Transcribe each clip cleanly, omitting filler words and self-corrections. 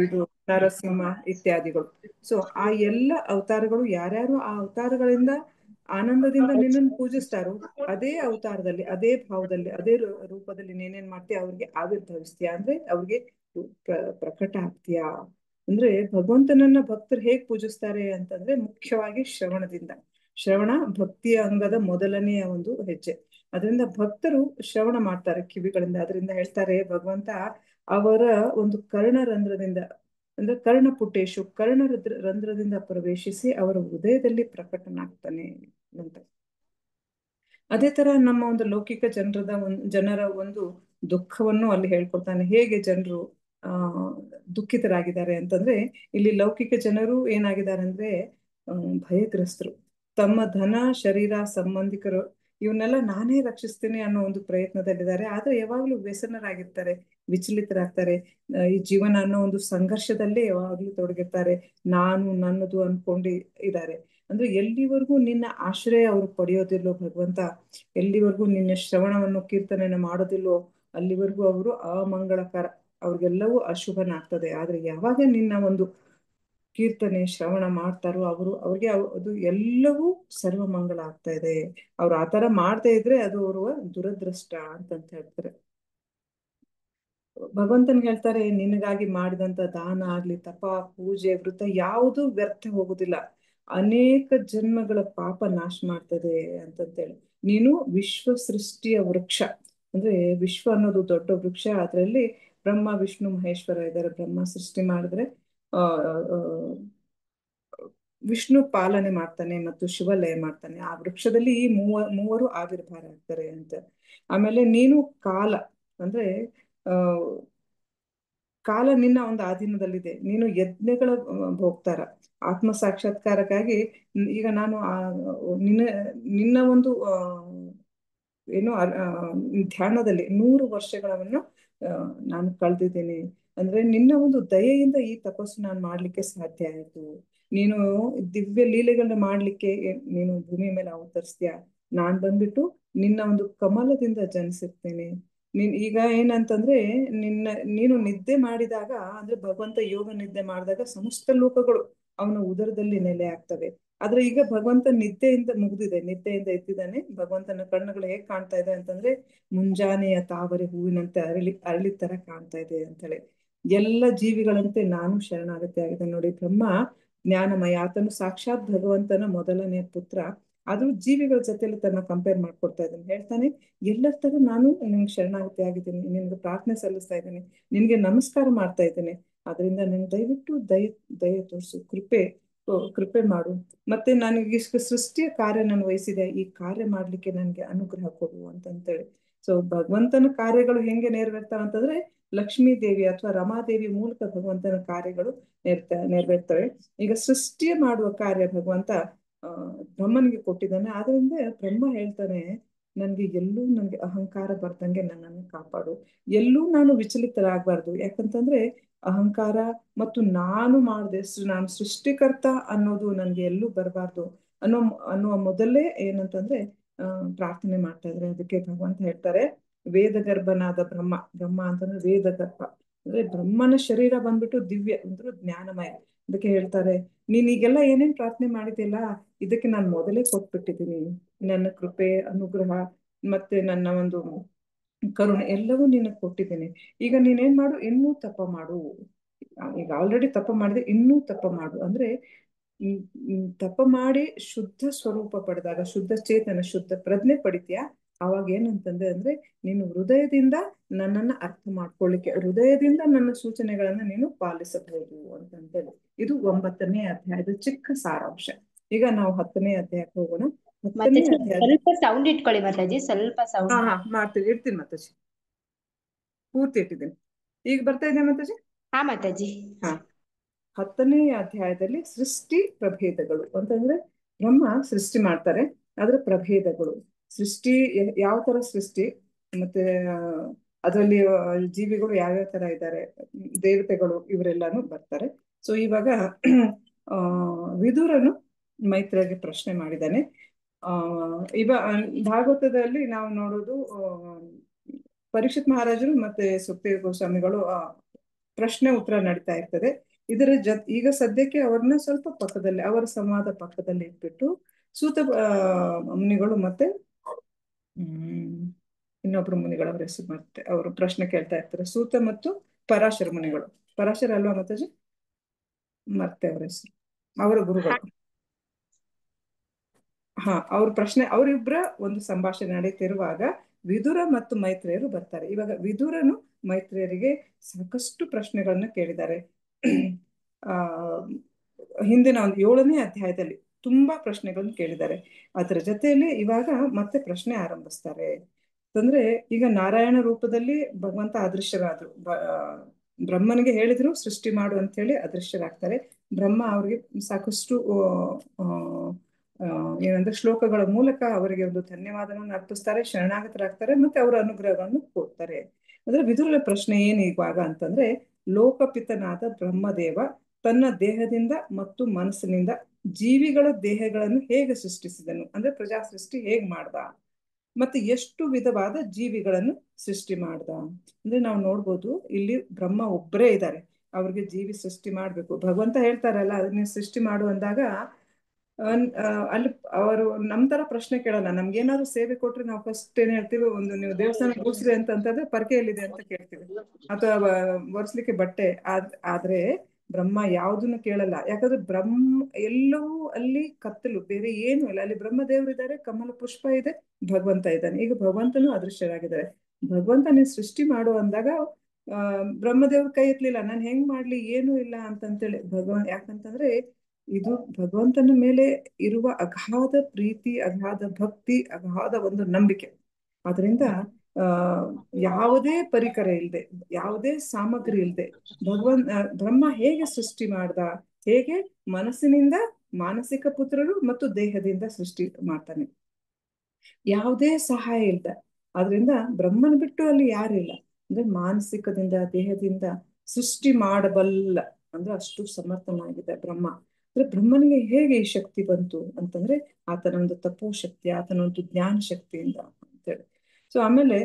ಇದು ನರಸಿಂಹ ಇತ್ಯಾದಿಗಳು. ಸೊ ಆ ಎಲ್ಲ ಅವತಾರಗಳು ಯಾರ್ಯಾರು ಆ ಅವತಾರಗಳಿಂದ ಆನಂದದಿಂದ ನಿನ್ನನ್ನು ಪೂಜಿಸ್ತಾರೋ ಅದೇ ಅವತಾರದಲ್ಲಿ, ಅದೇ ಭಾವದಲ್ಲಿ, ಅದೇ ರೂಪದಲ್ಲಿ ನೀನೇನ್ ಮಾಡ್ತೀಯ, ಅವ್ರಿಗೆ ಆವಿರ್ಭವಿಸ್ತೀಯ. ಅಂದ್ರೆ ಅವ್ರಿಗೆ ಪ್ರಕಟ ಆಗ್ತೀಯಾ. ಅಂದ್ರೆ ಭಗವಂತನನ್ನ ಭಕ್ತರು ಹೇಗ್ ಪೂಜಿಸ್ತಾರೆ ಅಂತಂದ್ರೆ ಮುಖ್ಯವಾಗಿ ಶ್ರವಣದಿಂದ. ಶ್ರವಣ ಭಕ್ತಿಯ ಅಂಗದ ಮೊದಲನೆಯ ಒಂದು ಹೆಜ್ಜೆ. ಅದರಿಂದ ಭಕ್ತರು ಶ್ರವಣ ಮಾಡ್ತಾರೆ ಕಿವಿಗಳಿಂದ. ಅದರಿಂದ ಹೇಳ್ತಾರೆ ಭಗವಂತ ಅವರ ಒಂದು ಕರ್ಣರಂಧ್ರದಿಂದ, ಅಂದ್ರೆ ಕರ್ಣಪುಟೇಶು, ರಂಧ್ರದಿಂದ ಪ್ರವೇಶಿಸಿ ಅವರ ಹೃದಯದಲ್ಲಿ ಪ್ರಕಟನಾಗ್ತಾನೆ ಅಂತ. ಅದೇ ತರ ನಮ್ಮ ಒಂದು ಲೌಕಿಕ ಜನರ ಒಂದು ದುಃಖವನ್ನು ಅಲ್ಲಿ ಹೇಳ್ಕೊಡ್ತಾನೆ. ಹೇಗೆ ಜನರು ಆ ದುಃಖಿತರಾಗಿದ್ದಾರೆ ಅಂತಂದ್ರೆ, ಇಲ್ಲಿ ಲೌಕಿಕ ಜನರು ಏನಾಗಿದ್ದಾರೆ ಅಂದ್ರೆ ಭಯಗ್ರಸ್ತರು. ತಮ್ಮ ಧನ, ಶರೀರ, ಸಂಬಂಧಿಕರು ಇವನ್ನೆಲ್ಲ ನಾನೇ ರಕ್ಷಿಸ್ತೀನಿ ಅನ್ನೋ ಒಂದು ಪ್ರಯತ್ನದಲ್ಲಿದ್ದಾರೆ. ಆದ್ರೆ ಯಾವಾಗ್ಲೂ ವ್ಯಸನರಾಗಿರ್ತಾರೆ, ವಿಚಲಿತರಾಗ್ತಾರೆ. ಈ ಜೀವನ ಅನ್ನೋ ಒಂದು ಸಂಘರ್ಷದಲ್ಲೇ ಯಾವಾಗ್ಲೂ ತೊಡಗಿರ್ತಾರೆ. ನಾನು ನನ್ನದು ಅನ್ಕೊಂಡು ಇದ್ದಾರೆ. ಅಂದ್ರೆ ಎಲ್ಲಿವರೆಗೂ ನಿನ್ನ ಆಶ್ರಯ ಅವರು ಪಡೆಯೋದಿಲ್ಲೋ ಭಗವಂತ, ಎಲ್ಲಿವರೆಗೂ ನಿನ್ನ ಶ್ರವಣವನ್ನು ಕೀರ್ತನೆಯನ್ನು ಮಾಡೋದಿಲ್ಲೋ ಅಲ್ಲಿವರೆಗೂ ಅವರು ಅಮಂಗಳಕರ, ಅವ್ರಿಗೆಲ್ಲವೂ ಅಶುಭನಾಗ್ತದೆ. ಆದ್ರೆ ಯಾವಾಗ ನಿನ್ನ ಒಂದು ಕೀರ್ತನೆ ಶ್ರವಣ ಮಾಡ್ತಾರೋ ಅವ್ರಿಗೆ ಅದು ಎಲ್ಲವೂ ಸರ್ವಮಂಗಳ ಆಗ್ತಾ ಇದೆ. ಅವ್ರು ಆತರ ಮಾಡದೇ ಇದ್ರೆ ಅದು ಅವ್ರ ದುರದೃಷ್ಟ ಅಂತಂತ ಹೇಳ್ತಾರೆ. ಭಗವಂತನ್ ಹೇಳ್ತಾರೆ, ನಿನಗಾಗಿ ಮಾಡಿದಂತ ದಾನ ಆಗ್ಲಿ, ತಪ, ಪೂಜೆ, ವೃತ ಯಾವುದು ವ್ಯರ್ಥ ಹೋಗುದಿಲ್ಲ, ಅನೇಕ ಜನ್ಮಗಳ ಪಾಪ ನಾಶ ಮಾಡ್ತದೆ ಅಂತಂತೇಳಿ. ನೀನು ವಿಶ್ವ ಸೃಷ್ಟಿಯ ವೃಕ್ಷ. ಅಂದ್ರೆ ವಿಶ್ವ ಅನ್ನೋದು ದೊಡ್ಡ ವೃಕ್ಷ. ಅದರಲ್ಲಿ ಬ್ರಹ್ಮ, ವಿಷ್ಣು, ಮಹೇಶ್ವರ ಇದ್ದಾರೆ. ಬ್ರಹ್ಮ ಸೃಷ್ಟಿ ಮಾಡಿದ್ರೆ ಆ ವಿಷ್ಣು ಪಾಲನೆ ಮಾಡ್ತಾನೆ ಮತ್ತು ಶಿವ ಲಯ ಮಾಡ್ತಾನೆ. ಆ ವೃಕ್ಷದಲ್ಲಿ ಈ ಮೂವರು ಆವಿರ್ಭಾವ ಆಗ್ತಾರೆ ಅಂತ. ಆಮೇಲೆ ನೀನು ಕಾಲ, ಅಂದ್ರೆ ಆ ಕಾಲ ನಿನ್ನ ಒಂದು ಆಧೀನದಲ್ಲಿದೆ. ನೀನು ಯಜ್ಞಗಳ ಭೋಗ್ತಾರ. ಆತ್ಮ ಸಾಕ್ಷಾತ್ಕಾರಕ್ಕಾಗಿ ಈಗ ನಾನು ನಿನ್ನ ಒಂದು ಏನು ಧ್ಯಾನದಲ್ಲಿ 100 ವರ್ಷಗಳನ್ನು ನಾನು ಕಳೆದಿದ್ದೇನೆ. ಅಂದ್ರೆ ನಿನ್ನ ಒಂದು ದಯೆಯಿಂದ ಈ ತಪಸ್ಸು ನಾನು ಮಾಡ್ಲಿಕ್ಕೆ ಸಾಧ್ಯ ಆಯ್ತು. ನೀನು ದಿವ್ಯ ಲೀಲೆಗಳನ್ನ ಮಾಡ್ಲಿಕ್ಕೆ ನೀನು ಭೂಮಿ ಮೇಲೆ ಅವತರಿಸ್ತೀಯ. ನಾನ್ ಬಂದ್ಬಿಟ್ಟು ನಿನ್ನ ಒಂದು ಕಮಲದಿಂದ ಜನಿಸಿರ್ತೇನೆ. ಈಗ ಏನಂತಂದ್ರೆ ನೀನು ನಿದ್ದೆ ಮಾಡಿದಾಗ, ಅಂದ್ರೆ ಭಗವಂತ ಯೋಗ ನಿದ್ದೆ ಮಾಡಿದಾಗ ಸಮಸ್ತ ಲೋಕಗಳು ಅವನ ಉದರದಲ್ಲಿ ನೆಲೆ ಆಗ್ತವೆ. ಆದ್ರೆ ಈಗ ಭಗವಂತ ನಿದ್ದೆಯಿಂದ ಮುಗ್ದಿದೆ, ನಿದ್ದೆಯಿಂದ ಎದ್ದಿದ್ದಾನೆ. ಭಗವಂತನ ಕಣ್ಣುಗಳು ಹೇಗ್ ಕಾಣ್ತಾ ಇದೆ ಅಂತಂದ್ರೆ ಮುಂಜಾನೆಯ ತಾವರೆ ಹೂವಿನಂತೆ ಅರಳಿ ತರ ಕಾಣ್ತಾ ಇದೆ ಅಂತೇಳಿ. ಎಲ್ಲ ಜೀವಿಗಳಂತೆ ನಾನು ಶರಣಾಗತಿ ಆಗಿದೆ ನೋಡಿ. ಬ್ರಹ್ಮ ಜ್ಞಾನಮಯ, ಆತನು ಸಾಕ್ಷಾತ್ ಭಗವಂತನ ಮೊದಲನೇ ಪುತ್ರ. ಅದು ಜೀವಿಗಳ ಜೊತೆಲಿ ತನ್ನ ಕಂಪೇರ್ ಮಾಡ್ಕೊಡ್ತಾ ಇದ್ದಾನೆ. ಹೇಳ್ತಾನೆ, ಎಲ್ಲರ ತರ ನಾನು ನಿನ್ಗೆ ಶರಣಾಗತಿ ಆಗಿದ್ದೀನಿ, ನಿನ್ಗೆ ಪ್ರಾರ್ಥನೆ ಸಲ್ಲಿಸ್ತಾ ಇದ್ದೀನಿ, ನಿನ್ಗೆ ನಮಸ್ಕಾರ ಮಾಡ್ತಾ ಇದ್ದೇನೆ. ಅದರಿಂದ ನನ್ ದಯವಿಟ್ಟು ದಯ ತೋರಿಸು, ಕೃಪೆ ಮಾಡು. ಮತ್ತೆ ನನಗೆ ಇಷ್ಟು ಸೃಷ್ಟಿಯ ಕಾರ್ಯ ನಾನು ವಹಿಸಿದೆ, ಈ ಕಾರ್ಯ ಮಾಡ್ಲಿಕ್ಕೆ ನನ್ಗೆ ಅನುಗ್ರಹ ಕೊಡು ಅಂತಂತೇಳಿ. ಸೊ ಭಗವಂತನ ಕಾರ್ಯಗಳು ಹೆಂಗೆ ನೆರವೇರ್ತಾವ ಅಂತಂದ್ರೆ ಲಕ್ಷ್ಮೀ ದೇವಿ ಅಥವಾ ರಮಾದೇವಿ ಮೂಲಕ ಭಗವಂತನ ಕಾರ್ಯಗಳು ನೆರವೇರ್ತವೆ. ಈಗ ಸೃಷ್ಟಿಯ ಮಾಡುವ ಕಾರ್ಯ ಭಗವಂತ ಬ್ರಹ್ಮನಿಗೆ ಕೊಟ್ಟಿದ್ದಾನೆ. ಆದ್ರಿಂದ ಬ್ರಹ್ಮ ಹೇಳ್ತಾನೆ, ನನ್ಗೆ ಅಹಂಕಾರ ಬರ್ದಂಗೆ ನನ್ನನ್ನು ಕಾಪಾಡು, ಎಲ್ಲೂ ನಾನು ವಿಚಲಿತರಾಗಬಾರ್ದು. ಯಾಕಂತಂದ್ರೆ ಅಹಂಕಾರ ಮತ್ತು ನಾನು ಸೃಷ್ಟಿಕರ್ತ ಅನ್ನೋದು ನನ್ಗೆ ಎಲ್ಲೂ ಬರಬಾರ್ದು ಅನ್ನುವ ಮೊದಲೇ ಏನಂತಂದ್ರೆ ಪ್ರಾರ್ಥನೆ ಮಾಡ್ತಾ ಇದ್ರೆ. ಅದಕ್ಕೆ ಭಗವಂತ ಹೇಳ್ತಾರೆ, ವೇದ ಗರ್ಭನಾದ ಬ್ರಹ್ಮ ಅಂತಂದ್ರೆ ವೇದ ಗರ್ಭ, ಅಂದ್ರೆ ಬ್ರಹ್ಮನ ಶರೀರ ಬಂದ್ಬಿಟ್ಟು ದಿವ್ಯ ಅಂದ್ರೆ ಜ್ಞಾನಮಯ. ಅದಕ್ಕೆ ಹೇಳ್ತಾರೆ, ನೀನ್ ಈಗೆಲ್ಲ ಏನೇನ್ ಪ್ರಾರ್ಥನೆ ಮಾಡಿದ್ಯಲ್ಲ ಇದಕ್ಕೆ ನಾನು ಮೊದಲೇ ಕೊಟ್ಬಿಟ್ಟಿದ್ದೀನಿ. ನನ್ನ ಕೃಪೆ, ಅನುಗ್ರಹ ಮತ್ತೆ ನನ್ನ ಒಂದು ಕರುಣೆ ಎಲ್ಲವೂ ನಿನಗೆ ಕೊಟ್ಟಿದ್ದೀನಿ. ಈಗ ನೀನೇನ್ ಮಾಡು, ಇನ್ನೂ ತಪ ಮಾಡು. ಈಗ ಆಲ್ರೆಡಿ ತಪ ಮಾಡಿದೆ, ಇನ್ನೂ ತಪ ಮಾಡು. ಅಂದ್ರೆ ತಪ ಮಾಡಿ ಶುದ್ಧ ಸ್ವರೂಪ ಪಡೆದಾಗ, ಶುದ್ಧ ಚೇತನ, ಶುದ್ಧ ಪ್ರಜ್ಞೆ ಪಡಿತೀಯ. ಅವಾಗ ಏನಂತಂದ್ರೆ ಅಂದ್ರೆ ನೀನು ಹೃದಯದಿಂದ ನನ್ನನ್ನ ಅರ್ಥ ಮಾಡ್ಕೊಳ್ಳಿಕ್ಕೆ, ಹೃದಯದಿಂದ ನನ್ನ ಸೂಚನೆಗಳನ್ನ ನೀನು ಪಾಲಿಸಬಹುದು ಅಂತಂತೇಳಿ. ಇದು 9ನೇ ಅಧ್ಯಾಯದ ಚಿಕ್ಕ ಸಾರಾಂಶ. ಈಗ ನಾವು 10ನೇ ಅಧ್ಯಾಯಕ್ಕೆ ಹೋಗೋಣ. 10ನೇ ಅಧ್ಯಾಯ ಸ್ವಲ್ಪ ಸೌಂಡ್ ಇಟ್ಕೊಳ್ಳಿ ಮಾತಾಜಿ, ಸ್ವಲ್ಪ ಸೌಂಡ್. ಮಾಡ್ತೀವಿ, ಇಡ್ತೀನಿ ಮಾತಾಜಿ, ಪೂರ್ತಿ ಇಟ್ಟಿದ್ದೀನಿ. ಈಗ ಬರ್ತಾ ಇದೆ ಮಾತಾಜಿ? ಹಾ ಮಾತಾಜಿ. 10ನೇ ಅಧ್ಯಾಯದಲ್ಲಿ ಸೃಷ್ಟಿ ಪ್ರಭೇದಗಳು ಅಂತಂದ್ರೆ ಬ್ರಹ್ಮ ಸೃಷ್ಟಿ ಮಾಡ್ತಾರೆ, ಅದರ ಪ್ರಭೇದಗಳು. ಸೃಷ್ಟಿ ಯಾವ ತರ ಸೃಷ್ಟಿ, ಮತ್ತೆ ಅದರಲ್ಲಿ ಜೀವಿಗಳು ಯಾವ್ಯಾವ ತರ ಇದ್ದಾರೆ, ದೇವತೆಗಳು ಇವರೆಲ್ಲಾನು ಬರ್ತಾರೆ. ಸೊ ಇವಾಗ ವಿದುರನು ಮೈತ್ರಿಗೆ ಪ್ರಶ್ನೆ ಮಾಡಿದ್ದಾನೆ. ಭಾಗವತದಲ್ಲಿ ನಾವು ನೋಡೋದು ಪರೀಕ್ಷಿತ್ ಮಹಾರಾಜರು ಮತ್ತೆ ಸುಖದೇವ ಗೋಸ್ವಾಮಿಗಳು ಪ್ರಶ್ನೆ ಉತ್ತರ ನಡೀತಾ ಇರ್ತದೆ. ಈಗ ಸದ್ಯಕ್ಕೆ ಅವ್ರನ್ನ ಸ್ವಲ್ಪ ಪಕ್ಕದಲ್ಲಿ, ಅವರ ಸಂವಾದ ಪಕ್ಕದಲ್ಲಿ ಇಟ್ಬಿಟ್ಟು ಸೂತ ಮುನಿಗಳು ಮತ್ತೆ ಹ್ಮ್ ಇನ್ನೊಬ್ರು ಮುನಿಗಳ ಅವ್ರ ಹೆಸರು ಮತ್ತೆ ಅವರು ಪ್ರಶ್ನೆ ಕೇಳ್ತಾ ಇರ್ತಾರೆ. ಸೂತ ಮತ್ತು ಪರಾಶರ ಮುನಿಗಳು. ಪರಾಶರ ಅಲ್ವಾ ಮಾತಾಜಿ? ಮತ್ತೆ ಅವ್ರ ಹೆಸರು, ಅವರ ಗುರುಗಳು. ಅವ್ರ ಪ್ರಶ್ನೆ, ಅವರಿಬ್ಬರ ಒಂದು ಸಂಭಾಷಣೆ ನಡೀತಿರುವಾಗ ವಿದುರ ಮತ್ತು ಮೈತ್ರೇಯರು ಬರ್ತಾರೆ. ಇವಾಗ ವಿದುರನು ಮೈತ್ರೇಯರಿಗೆ ಸಾಕಷ್ಟು ಪ್ರಶ್ನೆಗಳನ್ನ ಕೇಳಿದ್ದಾರೆ. ಆ ಹಿಂದಿನ ಒಂದು 7ನೇ ಅಧ್ಯಾಯದಲ್ಲಿ ತುಂಬಾ ಪ್ರಶ್ನೆಗಳನ್ನು ಕೇಳಿದ್ದಾರೆ. ಅದರ ಜೊತೆಯಲ್ಲಿ ಇವಾಗ ಮತ್ತೆ ಪ್ರಶ್ನೆ ಆರಂಭಿಸ್ತಾರೆ. ಅಂದ್ರೆ ಈಗ ನಾರಾಯಣ ರೂಪದಲ್ಲಿ ಭಗವಂತ ಅದೃಶ್ಯರಾದ್ರು. ಬ್ರಹ್ಮನಿಗೆ ಹೇಳಿದ್ರು ಸೃಷ್ಟಿ ಮಾಡು ಅಂತ ಹೇಳಿ ಅದೃಶ್ಯರಾಗ್ತಾರೆ. ಬ್ರಹ್ಮ ಅವ್ರಿಗೆ ಸಾಕಷ್ಟು ಏನಂದ್ರೆ ಶ್ಲೋಕಗಳ ಮೂಲಕ ಅವರಿಗೆ ಒಂದು ಧನ್ಯವಾದವನ್ನು ಅರ್ಪಿಸ್ತಾರೆ, ಶರಣಾಗತರಾಗ್ತಾರೆ, ಮತ್ತೆ ಅವರ ಅನುಗ್ರಹಗಳನ್ನು ಕೊಡ್ತಾರೆ. ಅಂದ್ರೆ ವಿದುರನ ಪ್ರಶ್ನೆ ಏನು ಇವಾಗ ಅಂತಂದ್ರೆ, ಲೋಕಪಿತನಾದ ಬ್ರಹ್ಮದೇವ ತನ್ನ ದೇಹದಿಂದ ಮತ್ತು ಮನಸ್ಸಿನಿಂದ ಜೀವಿಗಳ ದೇಹಗಳನ್ನು ಹೇಗೆ ಸೃಷ್ಟಿಸಿದನು, ಅಂದ್ರೆ ಪ್ರಜಾ ಸೃಷ್ಟಿ ಹೇಗ್ ಮಾಡ್ದ, ಮತ್ತೆ ಎಷ್ಟು ವಿಧವಾದ ಜೀವಿಗಳನ್ನು ಸೃಷ್ಟಿ ಮಾಡ್ದ. ಅಂದ್ರೆ ನಾವು ನೋಡ್ಬೋದು ಇಲ್ಲಿ ಬ್ರಹ್ಮ ಒಬ್ಬರೇ ಇದ್ದಾರೆ, ಅವ್ರಿಗೆ ಜೀವಿ ಸೃಷ್ಟಿ ಮಾಡ್ಬೇಕು. ಭಗವಂತ ಹೇಳ್ತಾರಲ್ಲ, ಅದನ್ನ ಸೃಷ್ಟಿ ಮಾಡು ಅಂದಾಗ ಅಲ್ಲಿ ಅವರು ನಮ್ ತರ ಪ್ರಶ್ನೆ ಕೇಳಲ್ಲ. ನಮ್ಗೇನಾದ್ರು ಸೇವೆ ಕೊಟ್ರೆ ನಾವು ಫಸ್ಟ್ ಏನ್ ಹೇಳ್ತೀವಿ, ಒಂದು ನೀವು ದೇವಸ್ಥಾನ ಕೂರ್ಸ್ರಿ ಅಂತಂದ್ರೆ ಪರ್ಕೆ ಎಲ್ಲಿದೆ ಅಂತ ಕೇಳ್ತೀವಿ, ಅಥವಾ ಒರೆಸ್ಲಿಕ್ಕೆ ಬಟ್ಟೆ. ಆದ್ರೆ ಬ್ರಹ್ಮ ಯಾವ್ದನ್ನು ಕೇಳಲ್ಲ. ಯಾಕಂದ್ರೆ ಎಲ್ಲವೂ ಅಲ್ಲಿ ಕತ್ತಲು, ಬೇರೆ ಏನು ಇಲ್ಲ. ಅಲ್ಲಿ ಬ್ರಹ್ಮದೇವರಿದ್ದಾರೆ, ಕಮಲ ಪುಷ್ಪ ಇದೆ, ಭಗವಂತ ಇದ್ದಾನೆ. ಈಗ ಭಗವಂತನೂ ಅದೃಶ್ಯರಾಗಿದ್ದಾರೆ. ಭಗವಂತ ನೀನ್ ಸೃಷ್ಟಿ ಮಾಡು ಅಂದಾಗ ಬ್ರಹ್ಮದೇವ್ರ ಕೈ ಎತ್ತಲಿಲ್ಲ, ನಾನು ಹೆಂಗ್ ಮಾಡ್ಲಿ, ಏನೂ ಇಲ್ಲ ಅಂತಂತೇಳಿ. ಯಾಕಂತಂದ್ರೆ ಇದು ಭಗವಂತನ ಮೇಲೆ ಇರುವ ಅಗಾಧ ಪ್ರೀತಿ, ಅಗಾಧ ಭಕ್ತಿ, ಅಗಾಧ ಒಂದು ನಂಬಿಕೆ. ಅದರಿಂದ ಯಾವುದೇ ಪರಿಕರ ಇಲ್ಲದೆ, ಯಾವುದೇ ಸಾಮಗ್ರಿ ಇಲ್ಲದೆ ಬ್ರಹ್ಮ ಹೇಗೆ ಸೃಷ್ಟಿ ಮಾಡ್ದ, ಹೇಗೆ ಮನಸ್ಸಿನಿಂದ ಮಾನಸಿಕ ಪುತ್ರರು ಮತ್ತು ದೇಹದಿಂದ ಸೃಷ್ಟಿ ಮಾಡ್ತಾನೆ, ಯಾವುದೇ ಸಹಾಯ ಇಲ್ದ. ಆದ್ರಿಂದ ಬ್ರಹ್ಮನ್ ಬಿಟ್ಟು ಅಲ್ಲಿ ಯಾರಿಲ್ಲ. ಅಂದ್ರೆ ಮಾನಸಿಕದಿಂದ ದೇಹದಿಂದ ಸೃಷ್ಟಿ ಮಾಡಬಲ್ಲ, ಅಂದ್ರೆ ಅಷ್ಟು ಸಮರ್ಥನಾಗಿದೆ ಬ್ರಹ್ಮ. ಅಂದ್ರೆ ಬ್ರಹ್ಮನಿಗೆ ಹೇಗೆ ಈ ಶಕ್ತಿ ಬಂತು ಅಂತಂದ್ರೆ ಆತನ ಒಂದು ತಪೋ ಶಕ್ತಿ, ಆತನ ಒಂದು ಜ್ಞಾನ ಶಕ್ತಿಯಿಂದ ಅಂತೇಳಿ. ಸೊ ಆಮೇಲೆ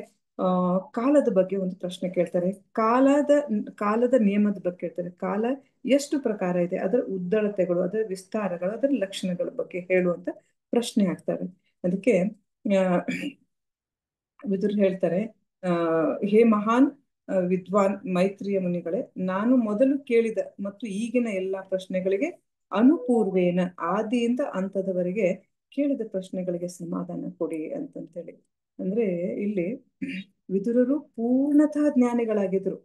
ಕಾಲದ ಬಗ್ಗೆ ಒಂದು ಪ್ರಶ್ನೆ ಕೇಳ್ತಾರೆ. ಕಾಲದ ನಿಯಮದ ಬಗ್ಗೆ ಕೇಳ್ತಾರೆ. ಕಾಲ ಎಷ್ಟು ಪ್ರಕಾರ ಇದೆ, ಅದರ ಉದ್ದಳತೆಗಳು, ಅದರ ವಿಸ್ತಾರಗಳು, ಅದರ ಲಕ್ಷಣಗಳ ಬಗ್ಗೆ ಹೇಳುವಂತ ಪ್ರಶ್ನೆ ಆಗ್ತವೆ. ಅದಕ್ಕೆ ವಿದುರ್ ಹೇಳ್ತಾರೆ, ಹೇ ಮಹಾನ್ ವಿದ್ವಾನ್ ಮೈತ್ರಿಯ ಮುನಿಗಳೇ, ನಾನು ಮೊದಲು ಕೇಳಿದ ಮತ್ತು ಈಗಿನ ಎಲ್ಲಾ ಪ್ರಶ್ನೆಗಳಿಗೆ ಅನುಪೂರ್ವೇನ, ಆದಿಯಿಂದ ಅಂತದವರೆಗೆ ಕೇಳಿದ ಪ್ರಶ್ನೆಗಳಿಗೆ ಸಮಾಧಾನ ಕೊಡಿ ಅಂತಂತೇಳಿ. ಅಂದ್ರೆ ಇಲ್ಲಿ ವಿದುರರು ಪೂರ್ಣತಃ ಜ್ಞಾನಿಗಳಾಗಿದ್ರು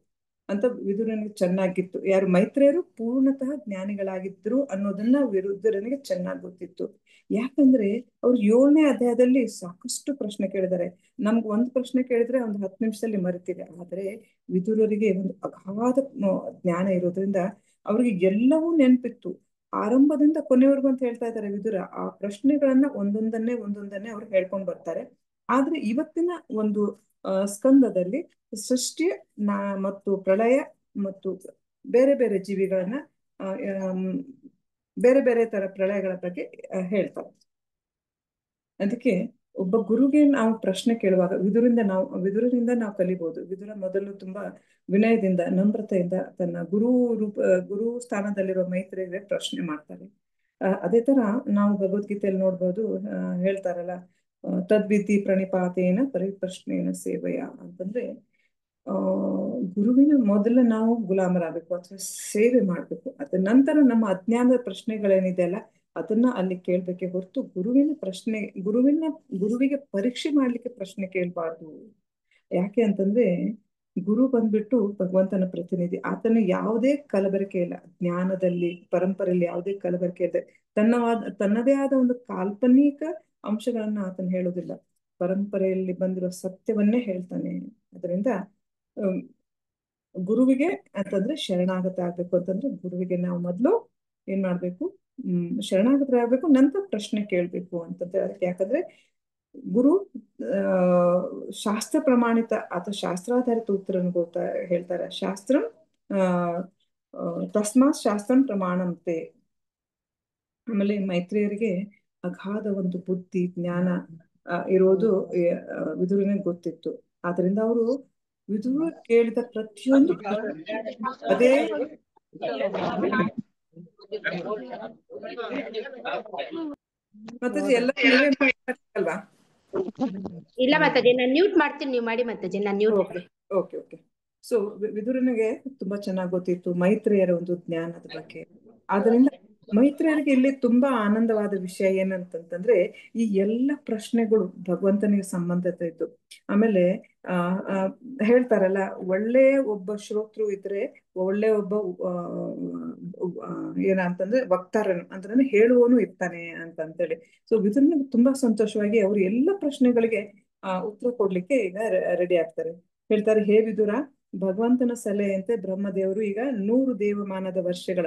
ಅಂತ ವಿದುರನಿಗೆ ಚೆನ್ನಾಗಿತ್ತು. ಯಾರು ಮೈತ್ರೇಯರು ಪೂರ್ಣತಃ ಜ್ಞಾನಿಗಳಾಗಿದ್ರು ಅನ್ನೋದನ್ನ ವಿದುರನಿಗೆ ಚೆನ್ನಾಗಿ ಗೊತ್ತಿತ್ತು. ಯಾಕಂದ್ರೆ ಅವ್ರು 7ನೇ ಅಧ್ಯಾಯದಲ್ಲಿ ಸಾಕಷ್ಟು ಪ್ರಶ್ನೆ ಕೇಳಿದ್ದಾರೆ. ನಮ್ಗೆ ಒಂದು ಪ್ರಶ್ನೆ ಕೇಳಿದ್ರೆ ಒಂದು 10 ನಿಮಿಷದಲ್ಲಿ ಮರಿತೀವಿ. ಆದ್ರೆ ವಿದುರರಿಗೆ ಒಂದು ಅಗಾಧ ಜ್ಞಾನ ಇರೋದ್ರಿಂದ ಅವ್ರಿಗೆ ಎಲ್ಲವೂ ನೆನಪಿತ್ತು, ಆರಂಭದಿಂದ ಕೊನೆವರೆಗೂ ಅಂತ ಹೇಳ್ತಾ ಇದ್ದಾರೆ ವಿದುರ. ಆ ಪ್ರಶ್ನೆಗಳನ್ನ ಒಂದೊಂದನ್ನೇ ಅವ್ರು ಹೇಳ್ಕೊಂಡು ಬರ್ತಾರೆ. ಆದ್ರೆ ಇವತ್ತಿನ ಒಂದು ಸ್ಕಂದದಲ್ಲಿ ಸೃಷ್ಟಿ ಮತ್ತು ಪ್ರಳಯ ಮತ್ತು ಬೇರೆ ಬೇರೆ ಜೀವಿಗಳನ್ನ ಬೇರೆ ಬೇರೆ ತರ ಪ್ರಳಯಗಳ ಬಗ್ಗೆ ಹೇಳ್ತಾರೆ. ಅದಕ್ಕೆ ಒಬ್ಬ ಗುರುಗೆ ನಾವು ಪ್ರಶ್ನೆ ಕೇಳುವಾಗ ವಿದುರನಿಂದ ನಾವು ಕಲಿಬಹುದು. ವಿದುರ ಮೊದಲು ತುಂಬಾ ವಿನಯದಿಂದ, ನಮ್ರತೆಯಿಂದ ತನ್ನ ಗುರು ಸ್ಥಾನದಲ್ಲಿರುವ ಮೈತ್ರಿಯರಿಗೆ ಪ್ರಶ್ನೆ ಮಾಡ್ತಾರೆ. ಅದೇ ತರ ನಾವು ಭಗವದ್ಗೀತೆಯಲ್ಲಿ ನೋಡ್ಬೋದು, ಹೇಳ್ತಾರಲ್ಲ, ತದ್ವಿಧಿ ಪ್ರಣಿಪಾತೇನ ಪರಿಪ್ರಶ್ನೇನ ಸೇವೆಯ ಅಂತಂದ್ರೆ ಗುರುವಿನ ಮೊದಲು ನಾವು ಗುಲಾಮರಾಗಬೇಕು ಅಥವಾ ಸೇವೆ ಮಾಡ್ಬೇಕು. ಅದ ನಂತರ ನಮ್ಮ ಅಜ್ಞಾನದ ಪ್ರಶ್ನೆಗಳೇನಿದೆ ಅಲ್ಲ, ಅದನ್ನ ಅಲ್ಲಿ ಕೇಳ್ಬೇಕೆ ಹೊರತು ಗುರುವಿಗೆ ಪರೀಕ್ಷೆ ಮಾಡ್ಲಿಕ್ಕೆ ಪ್ರಶ್ನೆ ಕೇಳಬಾರ್ದು. ಯಾಕೆ ಅಂತಂದ್ರೆ ಗುರು ಬಂದ್ಬಿಟ್ಟು ಭಗವಂತನ ಪ್ರತಿನಿಧಿ. ಆತನ ಯಾವುದೇ ಕಲಬೆರಕೆ ಇಲ್ಲ, ಜ್ಞಾನದಲ್ಲಿ ಪರಂಪರೆಯಲ್ಲಿ ಯಾವುದೇ ಕಲಬೆರಕೆ ಇದೆ. ತನ್ನದೇ ಆದ ಒಂದು ಕಾಲ್ಪನಿಕ ಅಂಶಗಳನ್ನ ಆತನ ಹೇಳೋದಿಲ್ಲ, ಪರಂಪರೆಯಲ್ಲಿ ಬಂದಿರೋ ಸತ್ಯವನ್ನೇ ಹೇಳ್ತಾನೆ. ಅದರಿಂದ ಗುರುವಿಗೆ ಅಂತಂದ್ರೆ ಶರಣಾಗತ ಆಗ್ಬೇಕು. ಅಂತಂದ್ರೆ ಗುರುವಿಗೆ ನಾವು ಮೊದಲು ಏನ್ ಮಾಡ್ಬೇಕು, ಶರಣಾಗತರಾಗಬೇಕು, ನಂತರ ಪ್ರಶ್ನೆ ಕೇಳ್ಬೇಕು ಅಂತಂದ್ರೆ. ಯಾಕಂದ್ರೆ ಗುರು ಶಾಸ್ತ್ರ ಪ್ರಮಾಣಿತ ಅಥವಾ ಶಾಸ್ತ್ರಾಧಾರಿತ ಉತ್ತರನ ಹೇಳ್ತಾರೆ. ತಸ್ಮಾತ್ ಶಾಸ್ತ್ರಂ ಪ್ರಮಾಣಂತೆ. ಆಮೇಲೆ ಮೈತ್ರಿಯರಿಗೆ ಅಗಾಧ ಒಂದು ಬುದ್ಧಿ ಜ್ಞಾನ ಇರೋದು ವಿದುರನಿಗೆ ಗೊತ್ತಿತ್ತು. ಆದ್ರಿಂದ ಅವರು ವಿದುರ ಕೇಳಿದ ಪ್ರತಿಯೊಂದು ಅದೇ ಮಾತಾಜಿ ಎಲ್ಲ ನೀವೇ ಅಲ್ವಾ? ಇಲ್ಲ ಮಾತಾಜಿ, ನಾನು ಮ್ಯೂಟ್ ಮಾಡ್ತೀನಿ, ನೀವು ಮಾಡಿ ಮಾತಾಜಿ, ನಾನು mute. Okay okay okay. So ವಿದುರನಿಗೆ ತುಂಬಾ ಚೆನ್ನಾಗಿ ಗೊತ್ತಿತ್ತು ಮೈತ್ರೇಯರ ಒಂದು ಜ್ಞಾನದ ಬಗ್ಗೆ. ಆದ್ರಿಂದ ಮೈತ್ರೇಯರಿಗೆ ಇಲ್ಲಿ ತುಂಬಾ ಆನಂದವಾದ ವಿಷಯ ಏನಂತಂದ್ರೆ ಈ ಎಲ್ಲ ಪ್ರಶ್ನೆಗಳು ಭಗವಂತನಿಗೆ ಸಂಬಂಧಿತ ಇದ್ದು. ಆಮೇಲೆ ಆ ಆ, ಹೇಳ್ತಾರಲ್ಲ, ಒಳ್ಳೆ ಒಬ್ಬ ಶ್ರೋತೃ ಇದ್ರೆ ಒಳ್ಳೆ ಒಬ್ಬ ಏನಂತಂದ್ರೆ ವಕ್ತಾರನು ಅಂದ್ರೆ ಹೇಳುವವನು ಇರ್ತಾನೆ ಅಂತಂತೇಳಿ. ಸೊ ವಿದುರನಿಗೆ ತುಂಬಾ ಸಂತೋಷವಾಗಿ ಅವರು ಎಲ್ಲ ಪ್ರಶ್ನೆಗಳಿಗೆ ಉತ್ತರ ಕೊಡ್ಲಿಕ್ಕೆ ಈಗ ರೆಡಿ ಆಗ್ತಾರೆ. ಹೇಳ್ತಾರೆ, ಹೇ ವಿದುರ, ಭಗವಂತನ ಸಲಹೆಯಂತೆ ಬ್ರಹ್ಮದೇವರು ಈಗ 100 ದೇವಮಾನದ ವರ್ಷಗಳ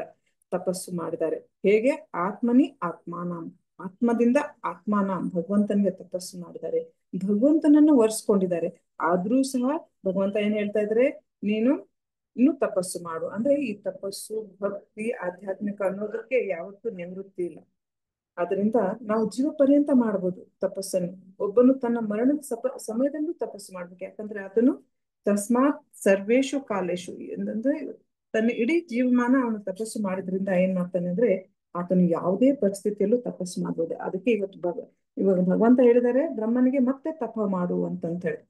ತಪಸ್ಸು ಮಾಡಿದ್ದಾರೆ. ಹೇಗೆ? ಆತ್ಮನಿ ಆತ್ಮಾನಾಂ, ಆತ್ಮದಿಂದ ಆತ್ಮಾನಾಂ, ಭಗವಂತನಿಗೆ ತಪಸ್ಸು ಮಾಡಿದ್ದಾರೆ, ಭಗವಂತನನ್ನು ಒರೆಸ್ಕೊಂಡಿದ್ದಾರೆ. ಆದ್ರೂ ಸಹ ಭಗವಂತ ಏನ್ ಹೇಳ್ತಾ ಇದ್ರೆ, ನೀನು ಇನ್ನು ತಪಸ್ಸು ಮಾಡು. ಅಂದ್ರೆ ಈ ತಪಸ್ಸು, ಭಕ್ತಿ, ಆಧ್ಯಾತ್ಮಿಕ ಅನ್ನೋದಕ್ಕೆ ಯಾವತ್ತೂ ನಿವೃತ್ತಿ ಇಲ್ಲ. ಅದರಿಂದ ನಾವು ಜೀವ ಪರ್ಯಂತ ಮಾಡ್ಬೋದು ತಪಸ್ಸನ್ನು. ಒಬ್ಬನು ತನ್ನ ಮರಣದ ಸಮಯದಲ್ಲೂ ತಪಸ್ಸು ಮಾಡ್ಬೇಕು. ಯಾಕಂದ್ರೆ ಅದನ್ನು ತಸ್ಮಾತ್ ಸರ್ವೇಶು ಕಾಲೇಶು ಅಂದ್ರೆ ತನ್ನ ಇಡೀ ಜೀವಮಾನ ಅವನು ತಪಸ್ಸು ಮಾಡಿದ್ರಿಂದ ಏನ್ ಮಾಡ್ತಾನೆ ಅಂದ್ರೆ ಆತನು ಯಾವುದೇ ಪರಿಸ್ಥಿತಿಯಲ್ಲೂ ತಪಸ್ಸು ಮಾಡ್ಬೋದು. ಅದಕ್ಕೆ ಇವಾಗ ಭಗವಂತ ಹೇಳಿದ್ದಾರೆ ಬ್ರಹ್ಮನಿಗೆ ಮತ್ತೆ ತಪ ಮಾಡು ಅಂತಂತ ಹೇಳಿ.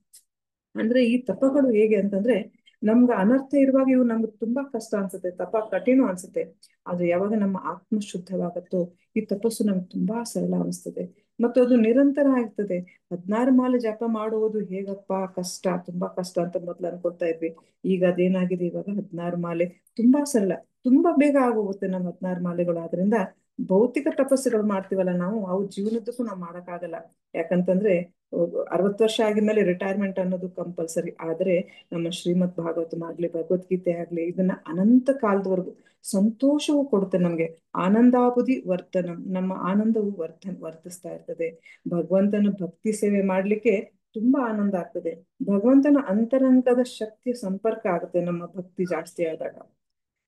ಅಂದ್ರೆ ಈ ತಪಗಳು ಹೇಗೆ ಅಂತಂದ್ರೆ ನಮ್ಗೆ ಅನರ್ಥ ಇರುವಾಗ ಇವು ನಮ್ಗೆ ತುಂಬಾ ಕಷ್ಟ ಅನ್ಸುತ್ತೆ, ತಪ ಕಠಿಣ ಅನ್ಸುತ್ತೆ. ಆದ್ರೆ ಯಾವಾಗ ನಮ್ಮ ಆತ್ಮ ಶುದ್ಧವಾಗತ್ತೋ ಈ ತಪಸ್ಸು ನಮ್ಗೆ ತುಂಬಾ ಸರಳ ಅನಿಸ್ತದೆ ಮತ್ತು ಅದು ನಿರಂತರ ಆಗ್ತದೆ. 16 ಮಾಲೆ ಜಪ ಮಾಡುವುದು ಹೇಗಪ್ಪ ಕಷ್ಟ, ತುಂಬಾ ಕಷ್ಟ ಅಂತ ಮೊದ್ಲು ಅನ್ಕೊಳ್ತಾ ಇದ್ವಿ. ಈಗ ಅದೇನಾಗಿದೆ, ಇವಾಗ 16 ಮಾಲೆ ತುಂಬಾ ಸರಳ, ತುಂಬಾ ಬೇಗ ಆಗೋಗುತ್ತೆ ನಮ್ಮ 16 ಮಾಲೆಗಳು. ಆದ್ರಿಂದ ಭೌತಿಕ ತಪಸ್ಸುಗಳು ಮಾಡ್ತೀವಲ್ಲ ನಾವು, ಅವು ಜೀವನದಕ್ಕೂ ನಾವು ಮಾಡಕ್ಕಾಗಲ್ಲ. ಯಾಕಂತಂದ್ರೆ 60 ವರ್ಷ ಆಗಿದ್ಮೇಲೆ ರಿಟೈರ್ಮೆಂಟ್ ಅನ್ನೋದು ಕಂಪಲ್ಸರಿ. ಆದ್ರೆ ನಮ್ಮ ಶ್ರೀಮದ್ ಭಾಗವತ ಆಗ್ಲಿ, ಭಗವದ್ಗೀತೆ ಆಗ್ಲಿ, ಇದನ್ನ ಅನಂತ ಕಾಲದವರೆಗೂ ಸಂತೋಷವು ಕೊಡುತ್ತೆ ನಮ್ಗೆ. ಆನಂದಾಬುದಿ ವರ್ತನಂ, ನಮ್ಮ ಆನಂದವು ವರ್ತಿಸ್ತಾ ಇರ್ತದೆ. ಭಗವಂತನ ಭಕ್ತಿ ಸೇವೆ ಮಾಡ್ಲಿಕ್ಕೆ ತುಂಬಾ ಆನಂದ ಆಗ್ತದೆ. ಭಗವಂತನ ಅಂತರಂಗದ ಶಕ್ತಿಯ ಸಂಪರ್ಕ ಆಗುತ್ತೆ ನಮ್ಮ ಭಕ್ತಿ ಜಾಸ್ತಿ ಆದಾಗ.